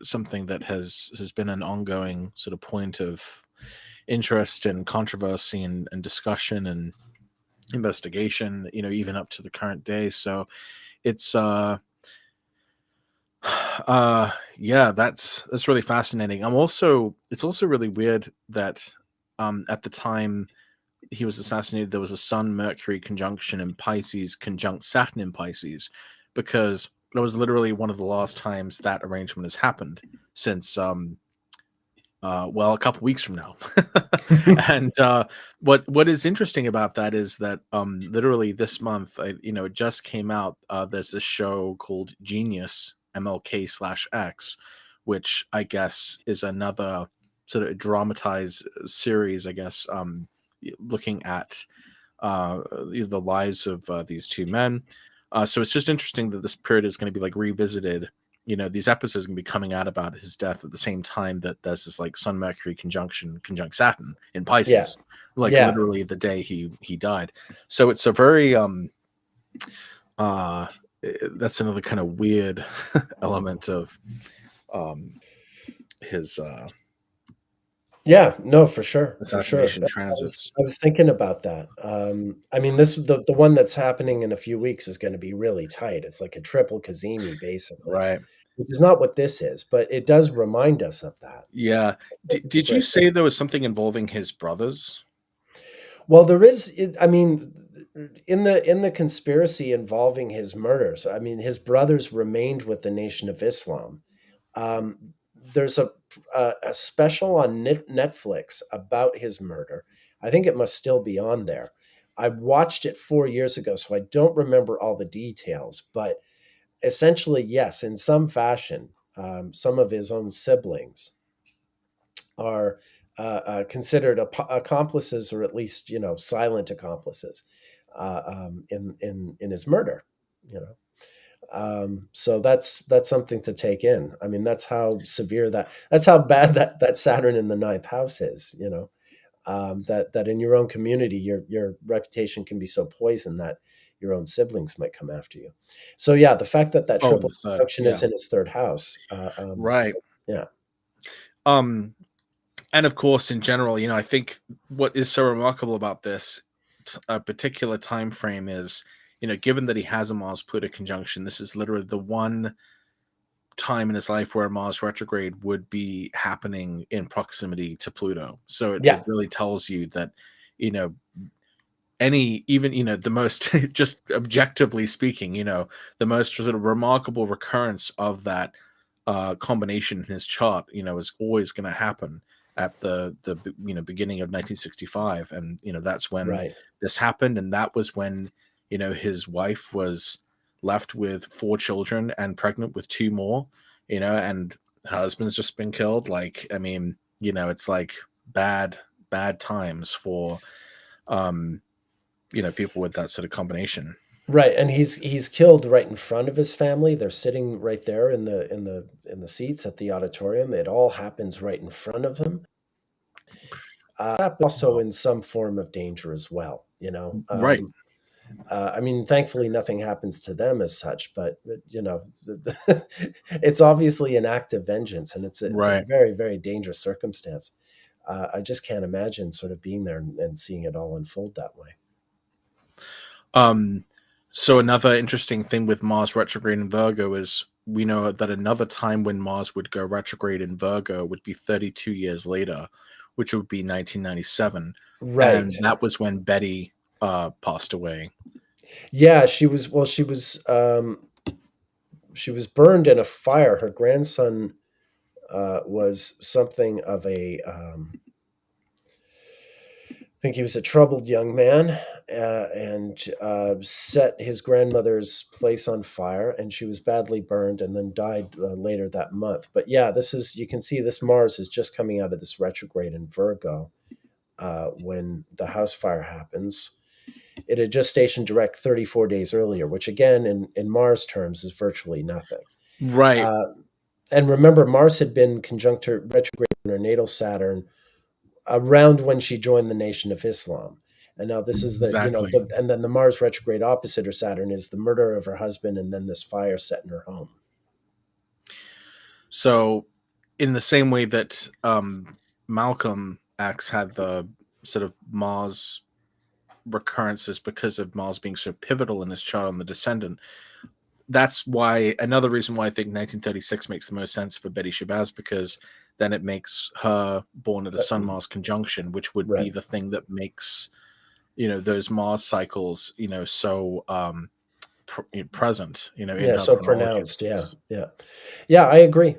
something that has been an ongoing sort of point of interest and controversy and discussion and investigation, even up to the current day. So it's yeah, that's really fascinating. It's also really weird that at the time he was assassinated, there was a Sun Mercury conjunction in Pisces, conjunct Saturn in Pisces, because that was literally one of the last times that arrangement has happened since well, a couple weeks from now. And what is interesting about that is that literally this month, it just came out. There's this show called Genius MLK/X, which I guess is another sort of dramatized series, I guess, looking at the lives of these two men. So it's just interesting that this period is going to be like revisited. These episodes are going to be coming out about his death at the same time that there's this like Sun Mercury conjunction conjunct Saturn in Yeah, Pisces, like yeah, literally the day he died. So it's a very uh that's another kind of weird element of um his yeah. No, for sure, for sure. assassination I was transits. I was thinking about that. I mean, the one that's happening in a few weeks is going to be really tight. It's like a triple Kazemi, basically, Right. which is not what this is, but it does remind us of that. Yeah. It's Did you interesting. say there was something involving his brothers? Well, there is. I mean, in the conspiracy involving his murders, I mean, his brothers remained with the Nation of Islam. There's a special on Netflix about his murder. I think it must still be on there. I watched it 4 years ago, so I don't remember all the details. But essentially, yes, in some fashion, some of his own siblings are considered accomplices, or at least silent accomplices in his murder. You know, so that's something to take in. I mean, that's how severe that's how bad that Saturn in the ninth house is. That in your own community, your reputation can be so poisoned that your own siblings might come after you. So yeah, the fact that Oh, triple the third. conjunction Yeah. is in his third house, Right. yeah, Um, and of course, in general, I think what is so remarkable about this particular time frame is, given that he has a Mars Pluto conjunction, this is literally the one time in his life where Mars retrograde would be happening in proximity to Pluto. So it yeah, really tells you that, you know, any even the most just objectively speaking, the most sort of remarkable recurrence of that combination in his chart, is always going to happen at the beginning of 1965, and that's when right. this happened, and that was when his wife was left with 4 children and pregnant with 2 more, and her husband's just been killed. Like, I mean, it's like bad times for um people with that sort of combination. Right, and he's killed right in front of his family. They're sitting right there in the seats at the auditorium. It all happens right in front of him. Also Wow. in some form of danger as well. Right. I mean, thankfully, nothing happens to them as such, but it's obviously an act of vengeance, and it's a Right. very, very dangerous circumstance. I just can't imagine sort of being there and seeing it all unfold that way. Um, so another interesting thing with Mars retrograde in Virgo is we know that another time when Mars would go retrograde in Virgo would be 32 years later, which would be 1997, Right. and that was when Betty passed away. Yeah, she was burned in a fire. Her grandson was something of I think he was a troubled young man, and set his grandmother's place on fire, and she was badly burned and then died later that month. But yeah, you can see this Mars is just coming out of this retrograde in Virgo when the house fire happens. It had just stationed direct 34 days earlier, which again, in Mars terms, is virtually nothing. Right. Uh, and remember, Mars had been conjunct retrograde in her natal Saturn around when she joined the Nation of Islam. And now this is Exactly. and then the Mars retrograde opposite her Saturn is the murder of her husband and then this fire set in her home. So, in the same way that Malcolm X had the sort of Mars recurrences because of Mars being so pivotal in his chart on the descendant, that's why another reason why I think 1936 makes the most sense for Betty Shabazz, because then it makes her born at a Sun Mars conjunction, which would be Right. the thing that makes those Mars cycles so present in Yeah, her so chronology, pronounced. Yeah, because yeah. I agree.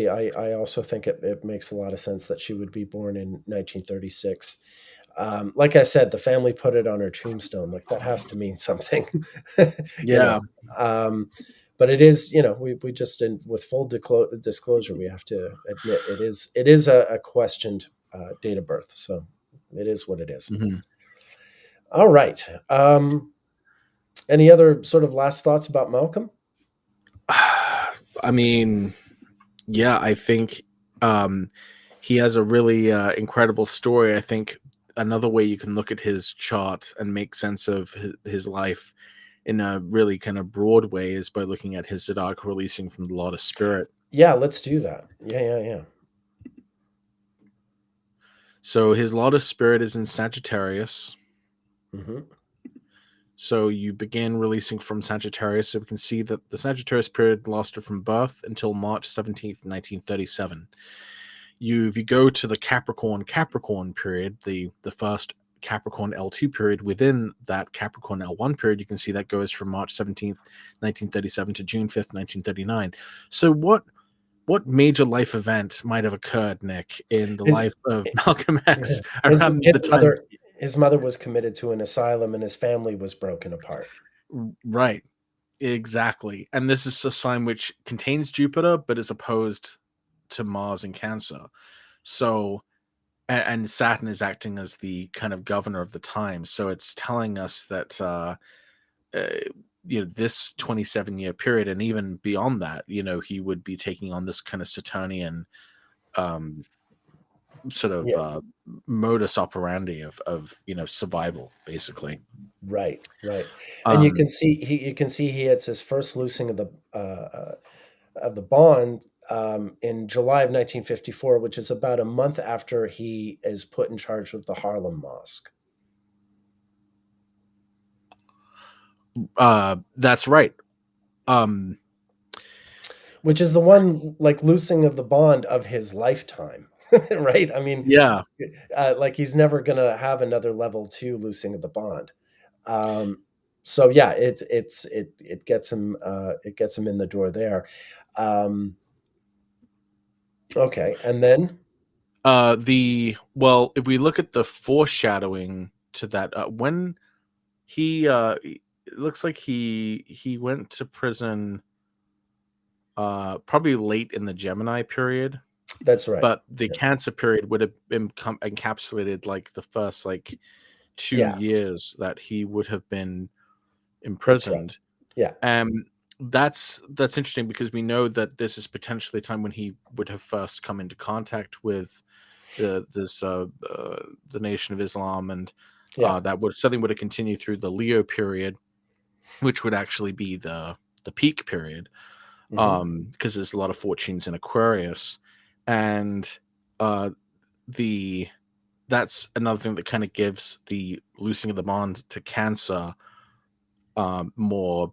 I also think it makes a lot of sense that she would be born in 1936. Like I said, the family put it on her tombstone. Like that has to mean something, you know. yeah. Um, but it is, we just with full disclosure, we have to admit it is a questioned date of birth. So it is what it is. Mhm. All right. Any other sort of last thoughts about Malcolm? I mean, yeah, I think um, he has a really incredible story. I think another way you can look at his chart and make sense of his life in a really kind of broad way is by looking at his Zodiac releasing from the Lot of Spirit. Yeah, let's do that. Yeah. So his Lot of Spirit is in Sagittarius. Hmm. So you begin releasing from Sagittarius. So we can see that the Sagittarius period lasted from birth until March 17th, 1937. If you go to the Capricorn period, the first Capricorn L2 period, within that Capricorn L1 period, you can see that goes from March 17th, 1937 to June 5th, 1939. So what major life event might have occurred, Nick, in the His life of Malcolm X his around his the time? mother his mother was committed to an asylum and his family was broken apart. Right. Exactly. And this is a sign which contains Jupiter, but is opposed to Mars in Cancer. So, and Saturn is acting as the kind of governor of the time. So it's telling us that, uh, this 27-year period, and even beyond that, he would be taking on this kind of Saturnian um, sort of Yeah. modus operandi of survival, basically. Right, right. And Um, you can see he hits his first loosening of the bond in July of 1954, which is about a month after he is put in charge of the Harlem Mosque, that's right. Um, which is the one like loosening of the bond of his lifetime, right? I mean, yeah. like he's never gonna have another level two loosening of the bond. Um, so yeah, it gets him in the door there. Um, okay, and then If we look at the foreshadowing to that, when it looks like he went to prison probably late in the Gemini period, that's right. but the Cancer period would have been encapsulated like the first like two Yeah, years that he would have been that's right. imprisoned. Yeah. And that's interesting because we know that this is potentially a time when he would have first come into contact with the Nation of Islam, and Yeah. that would certainly would have continued through the Leo period, which would actually be the peak period, Mhm. because there's a lot of fortunes in Aquarius, and uh, the that's another thing that kind of gives the loosening of the bond to Cancer more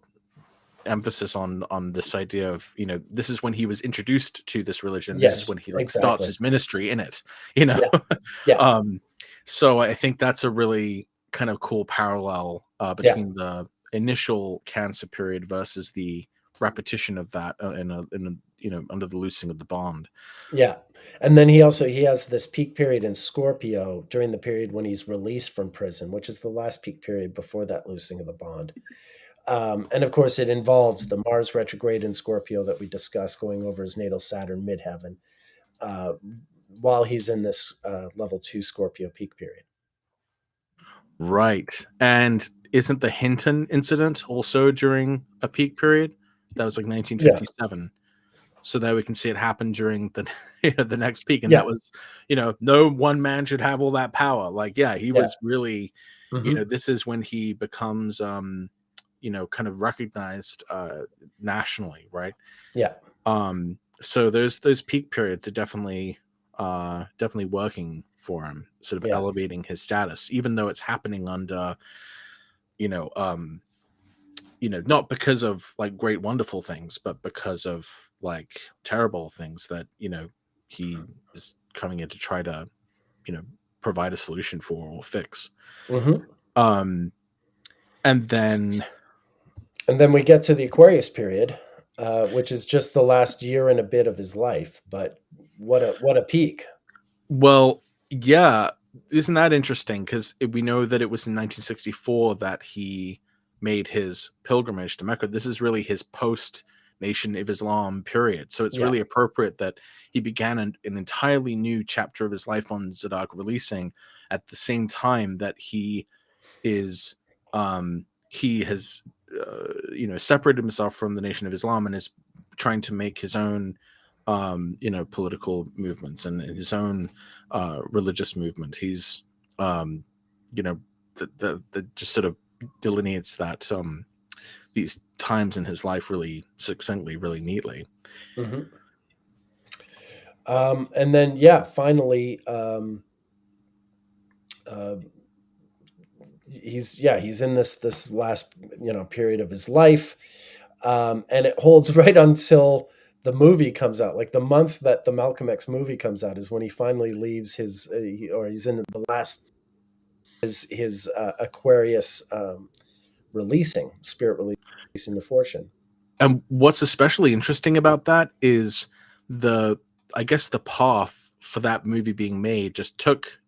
emphasis on this idea of, this is when he was introduced to this religion, this is Yes, when he like starts exactly. his ministry in it you know Yeah, yeah, um so I think that's a really kind of cool parallel yeah, between the initial Cancer period versus the repetition of that under the loosing of the bond. yeah. And then he has this peak period in Scorpio during the period when he's released from prison, which is the last peak period before that loosening of the bond. And of course, it involves the Mars retrograde in Scorpio that we discussed, going over his natal Saturn midheaven, uh, while he's in this level two Scorpio peak period. Right. And isn't the Hinton incident also during a peak period? That was like Yeah, 1957. So that we can see it happen during the the next peak, and that yeah, was, no one man should have all that power. Like, yeah, he yeah. was really, Hmm. this is when he becomes kind of recognized nationally, right? Yeah, So those peak periods are definitely working for him, sort of yeah. elevating his status, even though it's happening under, you know, um, not because of like great wonderful things, but because of like terrible things that, he is coming in to try to, you know, provide a solution for or fix. Hmm. Um, and then, And then we get to the Aquarius period, which is just the last year and a bit of his life. But what a peak! well, yeah, isn't that interesting? Because we know that it was in 1964 that he made his pilgrimage to Mecca. This is really his post Nation of Islam period. So it's Yeah, really appropriate that he began an entirely new chapter of his life on Zadok releasing at the same time that is he has separated himself from the Nation of Islam and is trying to make his own political movements and his own religious movement. He's um you know that just sort of delineates that these times in his life really succinctly, really neatly. hmm. And then yeah, finally, uh, he's in this last period of his life, and it holds right until the movie comes out. Like the month that the Malcolm X movie comes out is when he finally leaves or he's in the last his Aquarius spirit releasing the fortune. And what's especially interesting about that is the, I guess, the path for that movie being made just took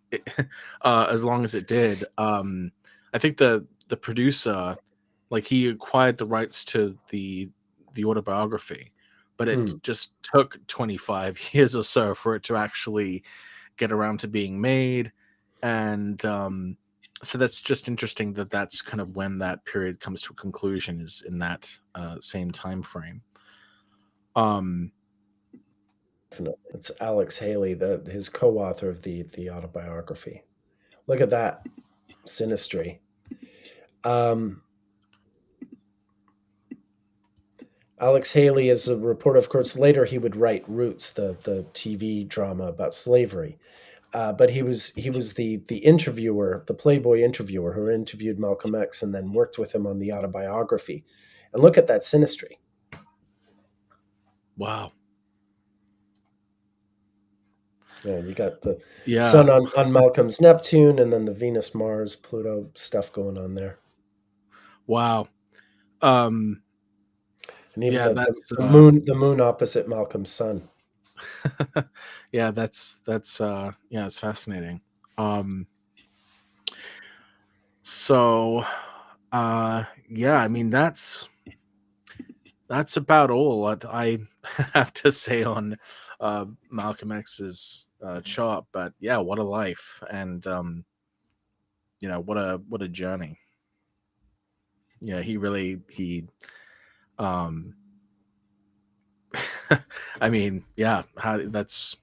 as long as it did. I think the producer Like he acquired the rights to the autobiography, but it Hmm. just took 25 years or so for it to actually get around to being made. And so that's just interesting that that's kind of when that period comes to a conclusion, is in that same time frame. Um, Definitely. It's Alex Haley, his co-author of the autobiography. Look at that synastry. Um, Alex Haley is a reporter. Of course, later he would write Roots, the TV drama about slavery. But he was the interviewer, the Playboy interviewer who interviewed Malcolm X and then worked with him on the autobiography. And look at that synastry. wow. Yeah, you got the Yeah. sun on Malcolm's Neptune, and then the Venus, Mars, Pluto stuff going on there, Wow. Um, and even yeah, the that's the moon opposite Malcolm's sun. yeah, that's yeah, it's fascinating. Um, so yeah, I mean that's about all I have to say on Malcolm X's chart. But yeah, what a life, and what a journey. Yeah, he um I mean, yeah, how that's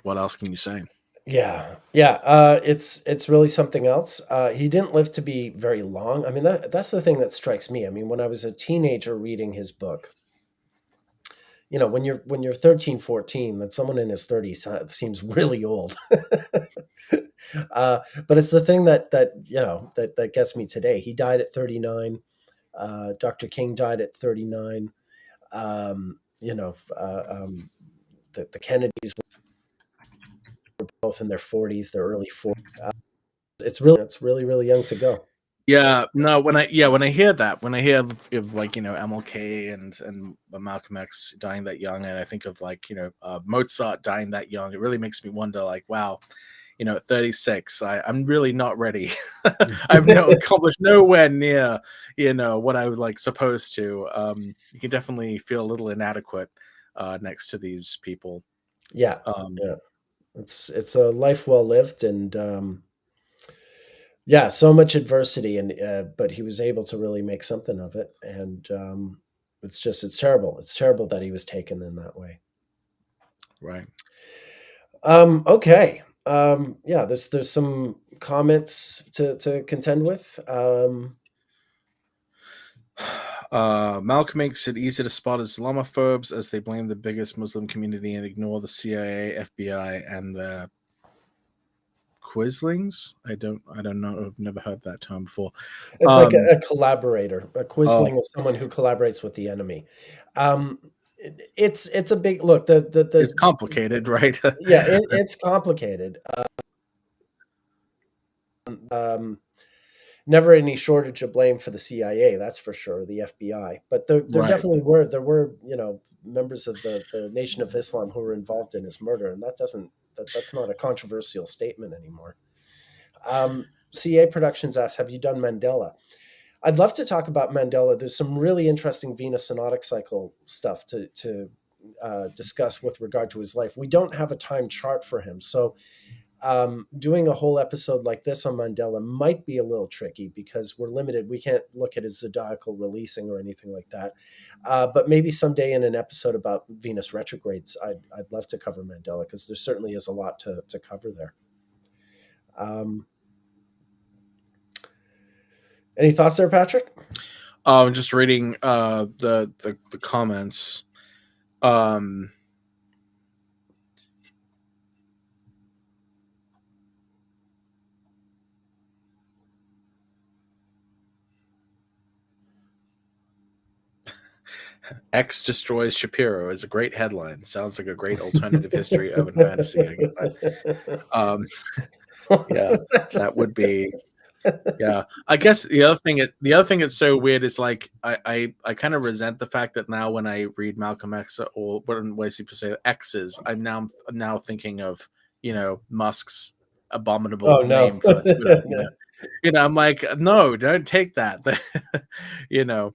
what else can you say? Yeah, yeah. It's really something else. He didn't live to be very long. I mean, that's the thing that strikes me. I mean, when I was a teenager reading his book, when you're 13, 14, that someone in his 30s seems really old. But it's the thing that gets me today. He died at 39. Dr. King died at 39. Um, you know, the Kennedys were both in their 40s, their early 40s. It's really really young to go. Yeah, no, when I hear that, when I hear of like, MLK and Malcolm X dying that young, and I think of like, Mozart dying that young, it really makes me wonder, like, wow, at 36, I'm really not ready. I've no accomplished nowhere near, what I was like supposed to. You can definitely feel a little inadequate next to these people. Yeah, Um, yeah. It's a life well lived, and yeah, so much adversity, and but he was able to really make something of it, and it's terrible. It's terrible that he was taken in that way. right. Okay. Yeah, there's some comments to contend with. Malcolm makes it easy to spot Islamophobes as they blame the biggest Muslim community and ignore the CIA, FBI, and the Quislings. I don't know. I've never heard that term before. It's like Um, a collaborator. A oh, quisling is someone who collaborates with the enemy. It's a big look. it's complicated, right? Yeah, it's complicated. Um, Never any shortage of blame for the CIA, that's for sure, the FBI. But there Right, definitely were members of the Nation of Islam who were involved in his murder, and that's not a controversial statement anymore. CA Productions asks, "Have you done Mandela?" I'd love to talk about Mandela. There's some really interesting Venus synodic cycle stuff to discuss with regard to his life. We don't have a time chart for him, so doing a whole episode like this on Mandela might be a little tricky because we're limited. We can't look at his zodiacal releasing or anything like that. But maybe someday in an episode about Venus retrogrades, I'd love to cover Mandela because there certainly is a lot to cover there. Um, any thoughts there, Patrick? I'm just reading the comments. Um, X destroys Shapiro is a great headline. Sounds like a great alternative history urban fantasy. I get that. Um, yeah, that would be. Yeah, I guess the other thing that's so weird is like I kind of resent the fact that now when I read Malcolm X or when I see per se X's, I'm now thinking of Musk's abominable Oh, no. name for Twitter. I'm like, no, don't take that. you know.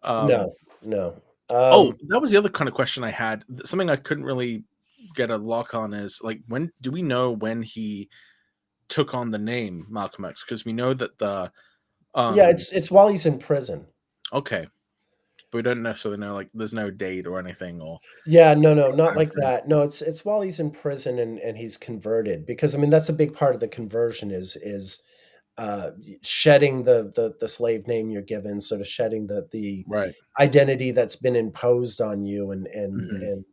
Um, No, no. oh, Um, that was the other kind of question I had. Something I couldn't really get a lock on is like, when do we know when he took on the name Malcolm X? Because we know that the yeah, um it's while he's in prison. okay, but we don't necessarily know, like, there's no date or anything or Yeah, no, not time like frame. that. No, it's while he's in prison and he's converted, because I mean that's a big part of the conversion is shedding the slave name you're given, sort of shedding the Right. identity that's been imposed on you, Hmm. and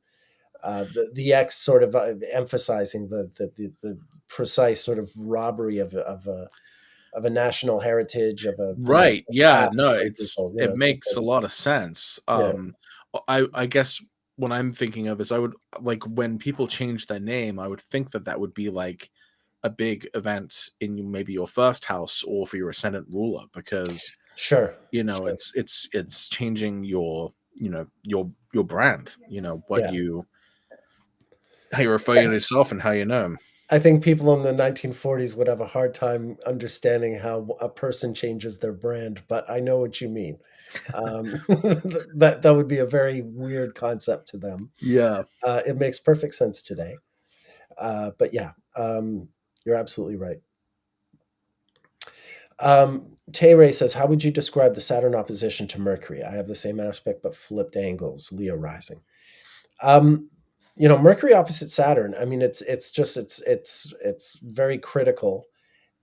the X sort of emphasizing the precise sort of robbery of a national heritage, of a Right. a Yeah. past No, from people, it to makes a lot of sense. yeah, I guess what I'm thinking of is, I would like, when people change their name, I would think that that would be like a big event in maybe your first house or for your ascendant ruler, because sure, sure, it's changing your brand, what yeah. you how you refer to yourself and how you know 'em. I think people in the 1940s would have a hard time understanding how a person changes their brand, but I know what you mean. That would be a very weird concept to them. Yeah. It makes perfect sense today. But yeah, you're absolutely right. Tay Ray says, "How would you describe the Saturn opposition to Mercury? I have the same aspect but flipped angles. Leo rising." Um, Mercury opposite Saturn. I mean, it's very critical,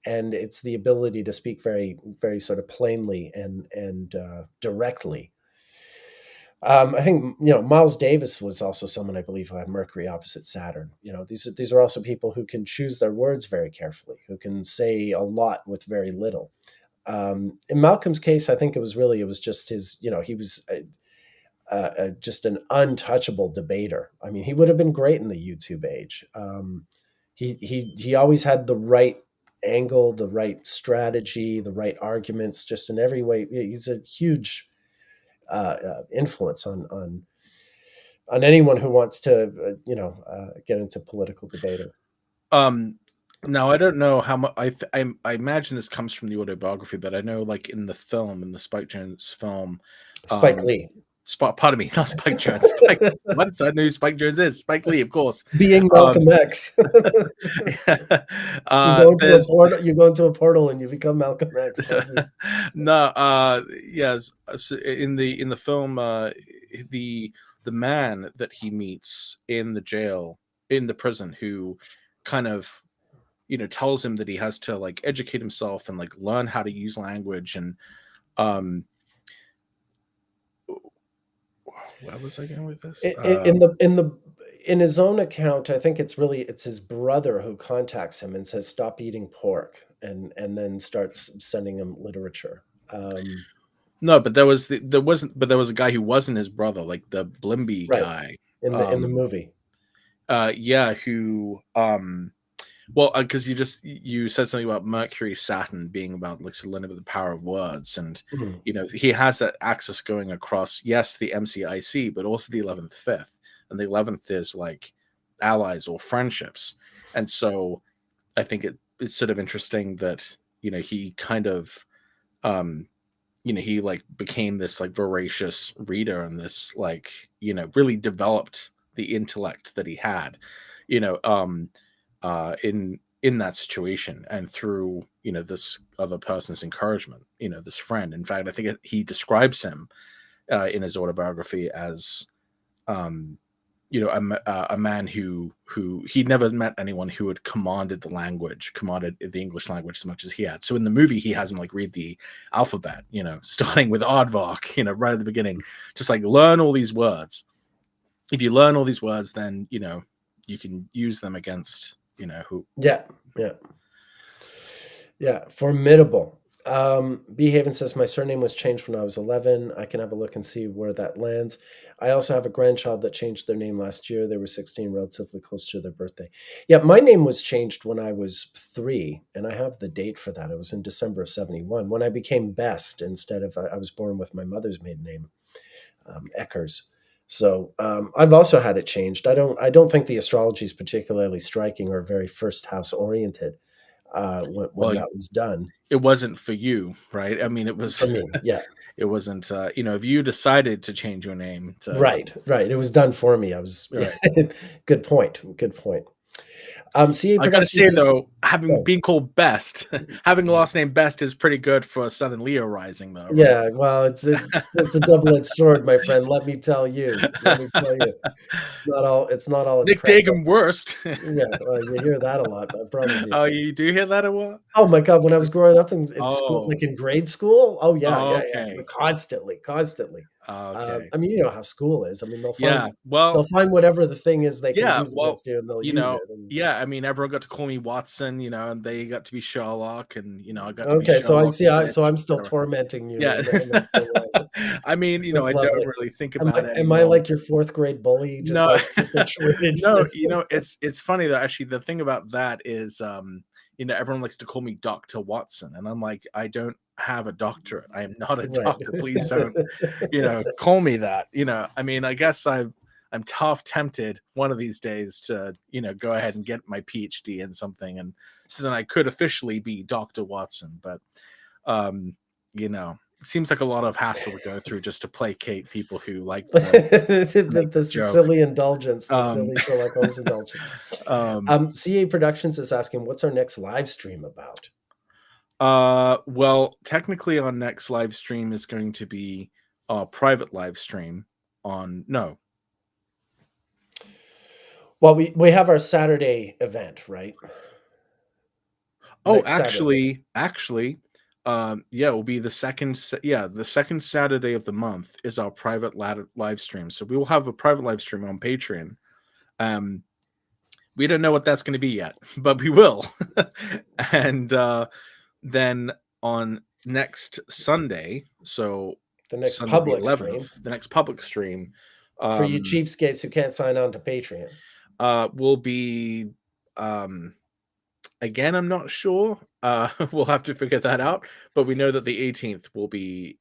and it's the ability to speak very very sort of plainly and directly. I think Miles Davis was also someone, I believe, who had Mercury opposite Saturn. These are also people who can choose their words very carefully, who can say a lot with very little. In Malcolm's case, I think it was just his. He was just an untouchable debater. I mean, he would have been great in the YouTube age. He always had the right angle, the right strategy, the right arguments, just in every way. He's a huge influence on anyone who wants to, get into political debating. Um, Now I don't know how much I imagine this comes from the autobiography, but I know, like, in the Spike Jones film, Spike um, Lee, Pardon me, not Spike Jones. Spike. What? I know who Spike Jones is. Spike Lee, of course. being Um, Malcolm X. there's You go into a portal and you become Malcolm X. no, yes. So in the film, the the man that he meets in the jail, in the prison, who kind of tells him that he has to, like, educate himself and, like, learn how to use language, and um where was I going with this? In his own account, I think it's his brother who contacts him and says, "Stop eating pork," and then starts sending him literature. No, but there wasn't, but there was a guy who wasn't his brother, like the Blimby Right, guy. in the movie. Yeah, who well, because you said something about Mercury Saturn being about, like, to learn about the power of words, and Mhm. he has that axis going across, yes, the MCIC, but also the 11th, 5th, and the 11th is like allies or friendships, and so I think it's sort of interesting that he kind of um he, like, became this, like, voracious reader, and this, like, really developed the intellect that he had, you know um in that situation, and through this other person's encouragement, this friend. In fact, I think he describes him in his autobiography as um a man who he'd never met anyone who had commanded the English language as much as he had. So in the movie, he has him, like, read the alphabet, starting with aardvark, right at the beginning, just like, learn all these words. If you learn all these words, then you can use them against who. Yeah, yeah. Yeah, formidable. B Haven says my surname was changed when I was 11. I can have a look and see where that lands. I also have a grandchild that changed their name last year. They were 16, relatively close to their birthday. Yeah, my name was changed when I was 3, and I have the date for that. It was in December of 71 when I became Best instead of I was born with my mother's maiden name, Eckers. So I've also had it changed. I don't think the astrology is particularly striking or very first house oriented. when that was done it wasn't for you, right? I mean, it was for me. Yeah, it wasn't, if you decided to change your name to right, right. It was done for me. I was yeah. right. Good point. Good point. CA I gotta Productions. say though, having Oh, being called Best, having a last name Best is pretty good for a Sun and Leo rising though, right? yeah. Well, it's a double-edged sword, my friend. Let me tell you. Let me tell you. It's not all it's Nick cracked up. Dagan worst. Yeah, well, you hear that a lot. I promise you. Oh, you do hear that a lot? Oh my god, when I was growing up in school, like Oh, in grade school, oh yeah, yeah, yeah, okay, constantly, constantly. okay. I mean, you know how school is. I mean, Yeah, they'll well, find whatever the thing is they can yeah, use well, against you, and they'll use it. And yeah, I mean, everyone got to call me Watson, and they got to be Sherlock, and, I got to be okay, so I Sherlock see. the So Witch, I'm still whatever. tormenting you Yeah. in the same way. I mean, That's I don't lovely. really think Am about I it am I anymore. like your fourth grade bully, just No, like perpetuated no, this? it's funny though. Actually, the thing about that is, everyone likes to call me Doctor Watson, and I'm like, I don't have a doctorate. I am not a Right. doctor. Please don't, call me that. I mean, I guess I'm tough tempted one of these days to, go ahead and get my PhD in something, and so then I could officially be Doctor Watson. But, it seems like a lot of hassle to go through just to placate people who like the make The the joke. silly indulgence, the Um, silly Sherlock Holmes indulgence. um, CA Productions is asking, what's our next live stream about? well, technically, our next live stream is going to be a private live stream on no. Well, we have our Saturday event, right? Oh, Next Saturday. actually, yeah, it will be the second Saturday of the month is our private live stream. So we will have a private live stream on Patreon. Um, we don't know what that's going to be yet, but we will. And then on next Sunday, so The next Sunday the public stream 11th, the next public stream, for you cheapskates who can't sign on to Patreon. will be, um, again, I'm not sure. We'll have to figure that out, but we know that the 18th will be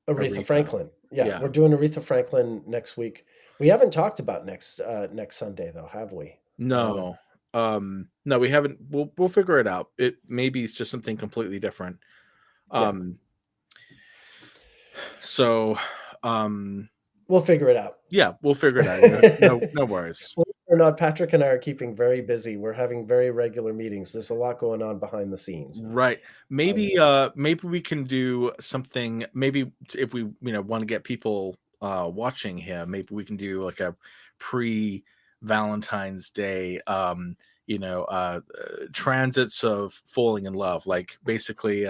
Aretha Aretha. Franklin. Yeah, Yeah. we're doing Aretha Franklin next week. We haven't talked about next Sunday though, have we? No. No, we haven't. We'll figure it out. Maybe it's just something completely different. Yeah, Um, so, um, we'll figure it out. yeah, we'll figure it out. No worries. Believe it or not, Patrick and I are keeping very busy. We're having very regular meetings. There's a lot going on behind the scenes. Right. Um, Maybe we can do something. Maybe if we, want to get people watching here, maybe we can do like a pre Valentine's Day, transits of falling in love. Like basically,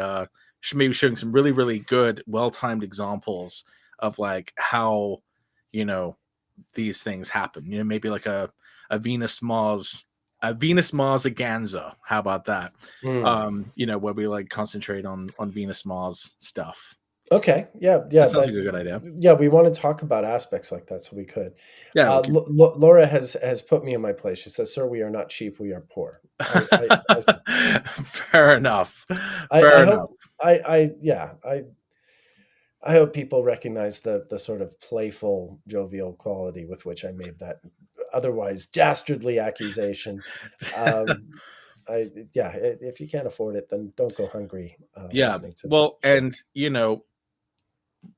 maybe showing some really, really good, well timed examples of like how, you know, these things happen. Maybe like a Venus Mars Aganza. How about that? hmm. Where we like concentrate on Venus Mars stuff. Okay. Yeah. That Yeah. sounds like a good idea. Yeah, we want to talk about aspects like that, so we could. Yeah, we can. Laura has put me in my place. She says, "Sir, we are not cheap. We are poor." Fair enough. I Fair enough. hope yeah I hope people recognize the sort of playful, jovial quality with which I made that otherwise dastardly accusation. Um, if you can't afford it, then don't go hungry Yeah. listening to the Well, show. and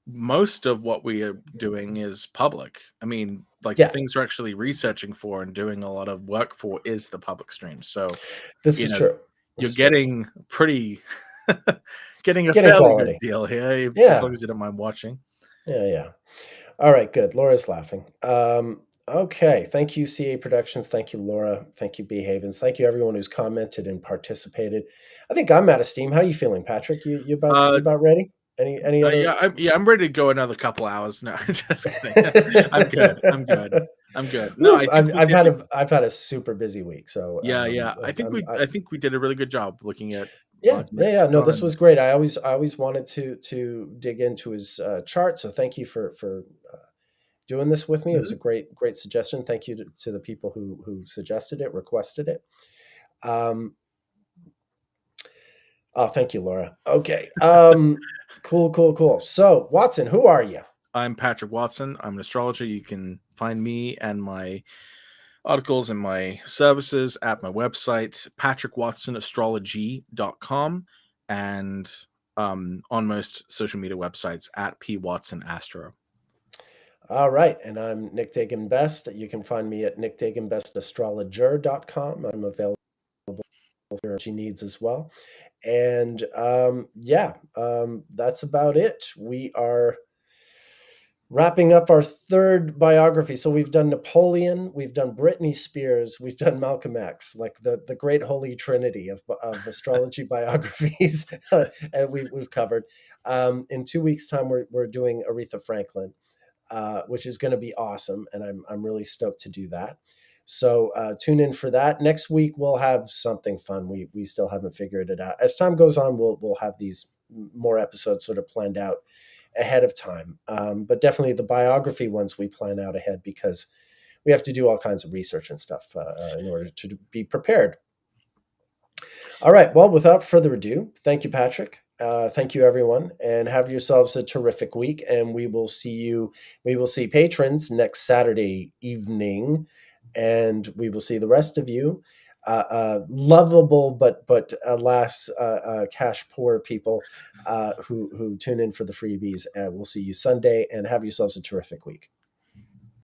most of what we are doing is public. I mean, like the Yeah, things we're actually researching for and doing a lot of work for is the public stream. So, this you is know, true. you're This is true. getting getting a Getting fairly good quality. deal here, as Yeah, long as you don't mind watching. yeah, yeah. All right, good. Laura's laughing. Okay. Thank you, CA Productions. Thank you, Laura. Thank you, B Havens. Thank you, everyone who's commented and participated. I think I'm out of steam. How are you feeling, Patrick? You Uh, about ready? Any other? I'm ready to go another couple hours. No, just kidding. I'm good. I'm good. I'm good. No, Oof, I think we did. I've had a super busy week, so Yeah. I think we did a really good job looking at yeah, yeah, Mr. yeah. No, this Sun. was great. I always wanted to dig into his chart, so thank you for doing this with me. It was a Mhm. great suggestion. Thank you to the people who suggested it, requested it. Oh, thank you, Laura. Okay. Cool. So, Watson, who are you? I'm Patrick Watson. I'm an astrologer. You can find me and my articles and my services at my website, patrickwatsonAstrology.com, and on most social media websites at pwatsonastro. All right. And I'm Nick Dagan Best. You can find me at nickdaganbestastrologer.com. I'm available for she needs as well. And that's about it. We are wrapping up our third biography. So we've done Napoleon, we've done Britney Spears, we've done Malcolm X, like the great holy trinity of astrology biographies, and we've covered. In 2 weeks' time, we're doing Aretha Franklin, which is going to be awesome, and I'm really stoked to do that. So tune in for that. Next week we'll have something fun. We still haven't figured it out. As time goes on, we'll have these more episodes sort of planned out ahead of time. But definitely the biography ones we plan out ahead because we have to do all kinds of research and stuff in order to be prepared. All right. Well, without further ado, thank you, Patrick. Thank you, everyone, and have yourselves a terrific week. And we will see patrons next Saturday evening, and we will see the rest of you, lovable but alas cash poor people who tune in for the freebies. And we'll see you Sunday. And have yourselves a terrific week.